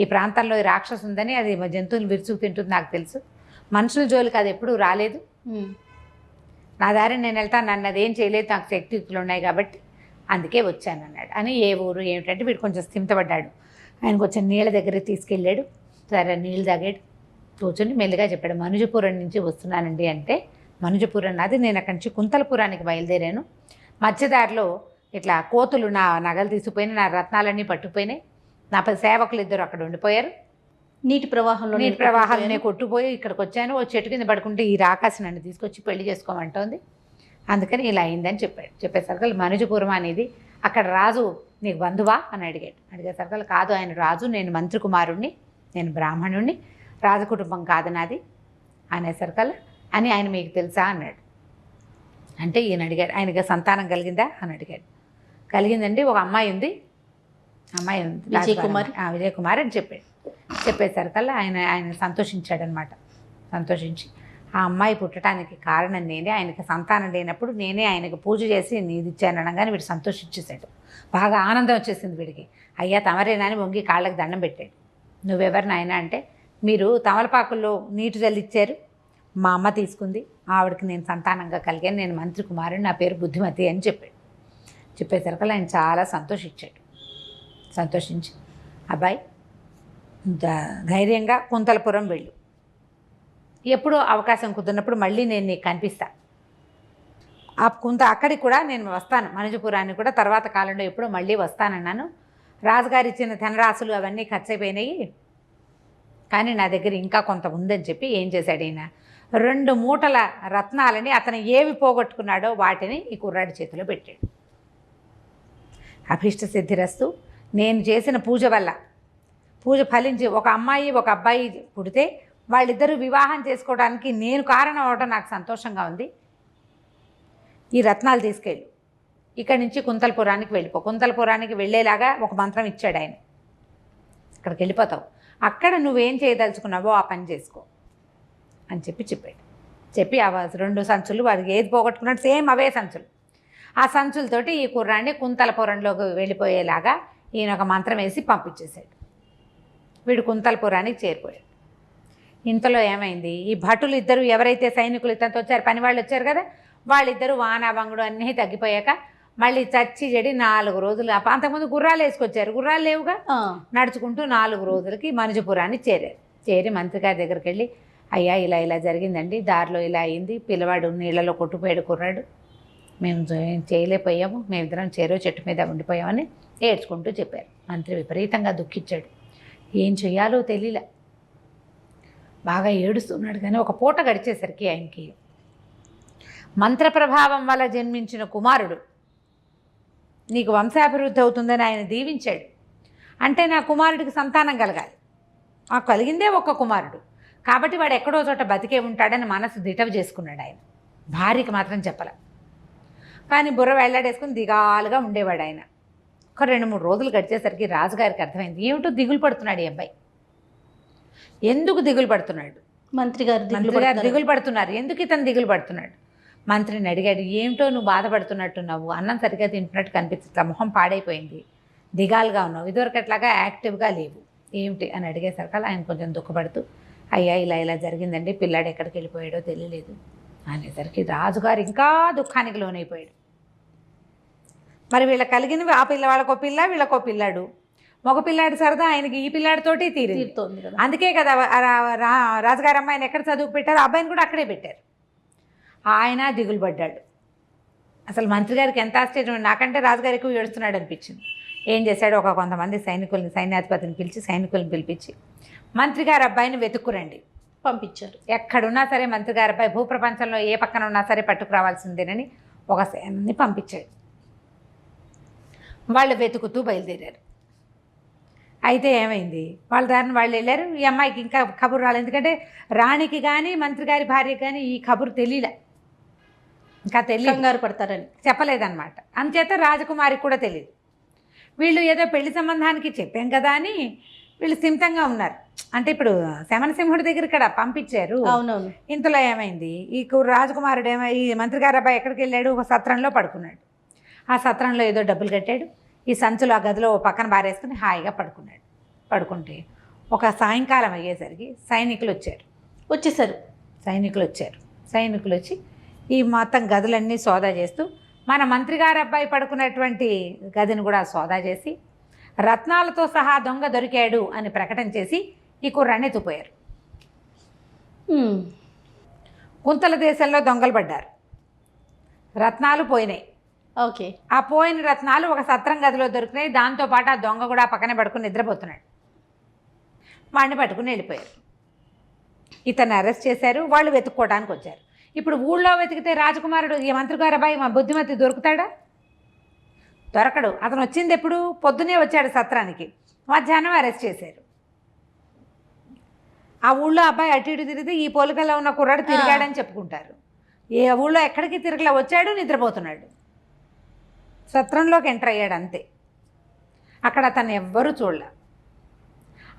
[SPEAKER 3] ఈ ప్రాంతంలో ఈ రాక్షసు ఉందని, అది జంతువులు విరుచుకు తింటుంది నాకు తెలుసు, మనుషుల జోలికి అది ఎప్పుడూ రాలేదు. నా దారిని నేను వెళ్తాను, నన్ను అదేం చేయలేదు, నాకు శక్తియుక్తులు ఉన్నాయి కాబట్టి అందుకే వచ్చాను అన్నాడు. అని ఏ ఊరు ఏమిటంటే వీడు కొంచెం స్థిమితపడ్డాడు. ఆయన కొంచెం నీళ్ళ దగ్గరికి తీసుకెళ్ళాడు. సరే నీళ్ళు తాగాడు, కూర్చొని మెల్లిగా చెప్పాడు, మనుజపురం నుంచి వస్తున్నానండి అంటే. మనుజపురం నాది, నేను అక్కడి నుంచి కుంతలపురానికి బయలుదేరాను. మధ్యదారిలో ఇట్లా కోతులు నా నగలు తీసుకుపోయినాయి, నా రత్నాలన్నీ పట్టుకుపోయినాయి, నా సేవకులు 2 అక్కడ ఉండిపోయారు. నీటి ప్రవాహాలనే కొట్టుపోయి ఇక్కడికి వచ్చాను. ఓ చెట్టు కింద పడుకుంటే ఈ రాకాసి నన్ను తీసుకొచ్చి పెళ్లి చేసుకోమంటోంది, అందుకని ఇలా అయిందని చెప్పాడు. చెప్పేసరికి మనుజపురం అనేది అక్కడ రాజు నీకు బంధువా అని అడిగేసరికి కాదు, ఆయన రాజు, నేను మంత్రి కుమారుణ్ణి, నేను బ్రాహ్మణుణ్ణి, రాజకుటుంబం కాదు నాది అనేసరికల్లా. అని ఆయన మీకు తెలుసా అన్నాడు. అంటే ఈయన అడిగాడు, ఆయనకి సంతానం కలిగిందా అని అడిగాడు. కలిగిందండి, ఒక అమ్మాయి ఉంది, విజయ్ కుమార్ అని చెప్పాడు. చెప్పేసరికల్లా ఆయన సంతోషించాడనమాట. సంతోషించి ఆ అమ్మాయి పుట్టడానికి కారణం నేనే, ఆయనకి సంతానం లేనప్పుడు నేనే ఆయనకు పూజ చేసి నీది ఇచ్చాను అనగానే వీడు సంతోషించేశాడు. బాగా ఆనందం వచ్చేసింది వీడికి. అయ్యా తమరేనాని వంగి కాళ్ళకి దండం పెట్టాడు. నువ్వెవరు నాయన అంటే, మీరు తమలపాకుల్లో నీటి జల్లిచ్చారు, మా అమ్మ తీసుకుంది, ఆవిడకి నేను సంతానంగా కలిగాను, నేను మంత్రి కుమారుని, నా పేరు బుద్ధిమతి అని చెప్పాడు. చెప్పేసరికి ఆయన చాలా సంతోషించాడు. సంతోషించి అబ్బాయి ధైర్యంగా కుంతలపురం వెళ్ళు, ఎప్పుడో అవకాశం కుదిరినప్పుడు మళ్ళీ నేను నీకు కనిపిస్తా. అక్కడికి కూడా నేను వస్తాను, మనుజపురానికి కూడా తర్వాత కాలంలో ఎప్పుడో మళ్ళీ వస్తానన్నాను. రాజుగారు ఇచ్చిన ధనరాశులు అవన్నీ ఖర్చు అయిపోయినాయి, కానీ నా దగ్గర ఇంకా కొంత ఉందని చెప్పి ఏం చేశాడు ఈయన, 2 మూటల రత్నాలని అతను ఏవి పోగొట్టుకున్నాడో వాటిని ఈ కుర్రాడి చేతిలో పెట్టాడు. అభీష్ట సిద్ధిరస్తు, నేను చేసిన పూజ వల్ల పూజ ఫలించి ఒక అమ్మాయి ఒక అబ్బాయి పుడితే వాళ్ళిద్దరూ వివాహం చేసుకోవడానికి నేను కారణం అవడం నాకు సంతోషంగా ఉంది. ఈ రత్నాలు తీసుకెళ్ళు, ఇక్కడి నుంచి కుంతలపురానికి వెళ్ళిపో, కుంతలపురానికి వెళ్ళేలాగా ఒక మంత్రం ఇచ్చాడు ఆయన. అక్కడికి వెళ్ళిపోతావు, అక్కడ నువ్వేం చేయదలుచుకున్నావో ఆ పని చేసుకో అని చెప్పాడు. చెప్పి ఆ 2 సంచులు వాడికి ఏది పోగొట్టుకున్నాడు సేమ్ అవే సంచులు. ఆ సంచులతోటి ఈ కుర్రాన్ని కుంతలపురంలోకి వెళ్ళిపోయేలాగా ఈయన ఒక మంత్రం వేసి పంపించేశాడు. వీడు కుంతలపురానికి చేరిపోయాడు. ఇంతలో ఏమైంది, ఈ భటులు ఇద్దరు ఎవరైతే సైనికులు ఇతనితో వచ్చారు, పని వాళ్ళు వచ్చారు కదా, వాళ్ళిద్దరూ వానాబంగుడు అన్నీ తగ్గిపోయాక మళ్ళీ చచ్చి చెడి 4 రోజులు, అంతకుముందు గుర్రాలు వేసుకొచ్చారు, గుర్రాలు లేవుగా, నడుచుకుంటూ 4 రోజులకి మనుజపురాన్ని చేరారు. చేరి మంత్రి గారి దగ్గరికి వెళ్ళి, అయ్యా ఇలా జరిగిందండి, దారిలో ఇలా అయింది, పిల్లవాడు నీళ్ళలో కొట్టుపోయాడు కుర్రాడు, మేము ఏం చేయలేకపోయాము, మేమిద్దరం చేరో చెట్టు మీద ఉండిపోయామని ఏడ్చుకుంటూ చెప్పారు. మంత్రి విపరీతంగా దుఃఖించాడు, ఏం చెయ్యాలో తెలియలే, బాగా ఏడుస్తున్నాడు. కానీ ఒక పూట గడిచేసరికి ఆయనకి మంత్ర ప్రభావం వల్ల జన్మించిన కుమారుడు నీకు వంశాభివృద్ధి అవుతుందని ఆయన దీవించాడు. అంటే నా కుమారుడికి సంతానం కలగాలి, ఆ కలిగిందే ఒక్క కుమారుడు, కాబట్టి వాడు ఎక్కడో చోట బతికే ఉంటాడని మనసు దిటవ చేసుకున్నాడు ఆయన. భార్యకి మాత్రం చెప్పలే, కానీ బుర్ర వెళ్ళాడేసుకుని దిగాలుగా ఉండేవాడు ఆయన. ఒక 2-3 రోజులు గడిచేసరికి రాజుగారికి అర్థమైంది, ఏమిటో దిగులు పడుతున్నాడు ఈ అబ్బాయి. ఎందుకు దిగులు పడుతున్నాడు?
[SPEAKER 2] మంత్రి గారు
[SPEAKER 3] దిగులు పడుతున్నారు, ఎందుకు ఇతను దిగులు పడుతున్నాడు? మంత్రిని అడిగాడు, ఏమిటో నువ్వు బాధపడుతున్నట్టున్నావు, అన్నం సరిగ్గా తింటున్నట్టు కనిపిస్తుంది, మొహం పాడైపోయింది, దిగాలుగా ఉన్నావు, ఇదివరకట్లాగా యాక్టివ్గా లేవు, ఏమిటి అని అడిగేసరికి ఆయన కొంచెం దుఃఖపడుతూ, అయ్యా ఇలా జరిగిందండి, పిల్లాడు ఎక్కడికి వెళ్ళిపోయాడో తెలియలేదు అనేసరికి రాజుగారు ఇంకా దుఃఖానికి లోనైపోయాడు. మరి వీళ్ళకి కలిగినవి ఆ వాళ్ళకో పిల్ల వీళ్ళకో పిల్లాడు, మగ పిల్లాడు సరదా ఆయనకి ఈ పిల్లాడితోటి తీరుతోంది. అందుకే కదా రాజుగారు అమ్మాయిని ఎక్కడ చదువు పెట్టారు, అబ్బాయిని కూడా అక్కడే పెట్టారు. ఆయన దిగులు పడ్డాడు. అసలు మంత్రి గారికి ఎంత ఆశ్చర్యం, నాకంటే రాజుగారు ఎక్కువ ఏడుస్తున్నాడు అనిపించింది. ఏం చేశాడు, కొంతమంది సైన్యాధిపతిని పిలిచి సైనికులను పిలిపించి మంత్రి గారి అబ్బాయిని వెతుక్కురండి
[SPEAKER 2] పంపించారు.
[SPEAKER 3] ఎక్కడున్నా సరే మంత్రి గారి అబ్బాయి భూప్రపంచంలో ఏ పక్కన ఉన్నా సరే పట్టుకురావాల్సిందేనని ఒక సేనని పంపించాడు. వాళ్ళు వెతుకుతూ బయలుదేరారు. అయితే ఏమైంది, వాళ్ళ దారిని వాళ్ళు వెళ్ళారు. ఈ అమ్మాయికి ఇంకా కబురు రాలేదు, ఎందుకంటే రాణికి కానీ మంత్రి గారి భార్యకి కానీ ఈ కబురు తెలియలే, ఇంకా
[SPEAKER 2] కంగారు పడతారని
[SPEAKER 3] చెప్పలేదన్నమాట. అందుచేత రాజకుమారికి కూడా తెలియదు. వీళ్ళు ఏదో పెళ్లి సంబంధానికి చెప్పాం కదా అని వీళ్ళు స్థిమితంగా ఉన్నారు. అంటే ఇప్పుడు శమనసింహుడి దగ్గర ఇక్కడ పంపించారు.
[SPEAKER 2] అవునవును.
[SPEAKER 3] ఇంతలో ఏమైంది, ఈ రాజకుమారుడు ఈ మంత్రి గారి అబ్బాయి ఎక్కడికి వెళ్ళాడు, ఒక సత్రంలో పడుకున్నాడు. ఆ సత్రంలో ఏదో డబ్బులు కట్టాడు, ఈ సంచులు ఆ గదిలో పక్కన బారేసుకుని హాయిగా పడుకున్నాడు. పడుకుంటే ఒక సాయంకాలం అయ్యేసరికి సైనికులు వచ్చారు. సైనికులు వచ్చి ఈ మొత్తం గదులన్నీ సోదా చేస్తూ మన మంత్రి గారి అబ్బాయి పడుకున్నటువంటి గదిని కూడా సోదా చేసి రత్నాలతో సహా దొంగ దొరికాడు అని ప్రకటన చేసి ఈ కుర్రాన్ని ఎత్తుపోయారు. కుంతల దేశంలో దొంగలు పడ్డారు, రత్నాలు పోయినాయి.
[SPEAKER 2] ఓకే.
[SPEAKER 3] ఆ పోయిన రత్నాలు ఒక సత్రం గదిలో దొరికినాయి. దాంతోపాటు ఆ దొంగ కూడా పక్కనే పడుకుని నిద్రపోతున్నాడు. వాడిని పట్టుకుని వెళ్ళిపోయారు. ఇతన్ని అరెస్ట్ చేశారు. వాళ్ళు వెతుక్కోవడానికి వచ్చారు. ఇప్పుడు ఊళ్ళో వెతికితే రాజకుమారుడు ఈ మంత్రి గారి అబ్బాయి మా బుద్ధిమతి దొరుకుతాడా? దొరకడు. అతను వచ్చింది ఎప్పుడు? పొద్దునే వచ్చాడు సత్రానికి, మధ్యాహ్నం అరెస్ట్ చేశారు. ఆ ఊళ్ళో అబ్బాయి అటు ఇటు తిరిగితే ఈ పోలికల్లో ఉన్న కుర్రాడు తిరిగాడని చెప్పుకుంటారు. ఏ ఊళ్ళో ఎక్కడికి తిరగలా, వచ్చాడు, నిద్రపోతున్నాడు. సత్రంలోకి ఎంటర్ అయ్యాడు అంతే. అక్కడ అతను ఎవ్వరూ చూడలే.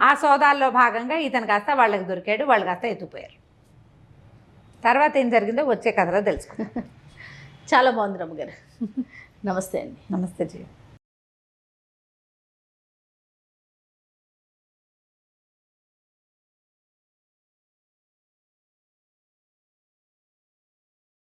[SPEAKER 3] ఆ సోదాల్లో భాగంగా ఇతను కాస్త వాళ్ళకి దొరికాడు, వాళ్ళు కాస్త ఎత్తుపోయారు. తర్వాత ఏం జరిగిందో వచ్చే కథలో తెలుసుకుందాం.
[SPEAKER 2] చాలా బాగుంది రమ్మగారు. నమస్తే అండి.
[SPEAKER 3] నమస్తే జీ.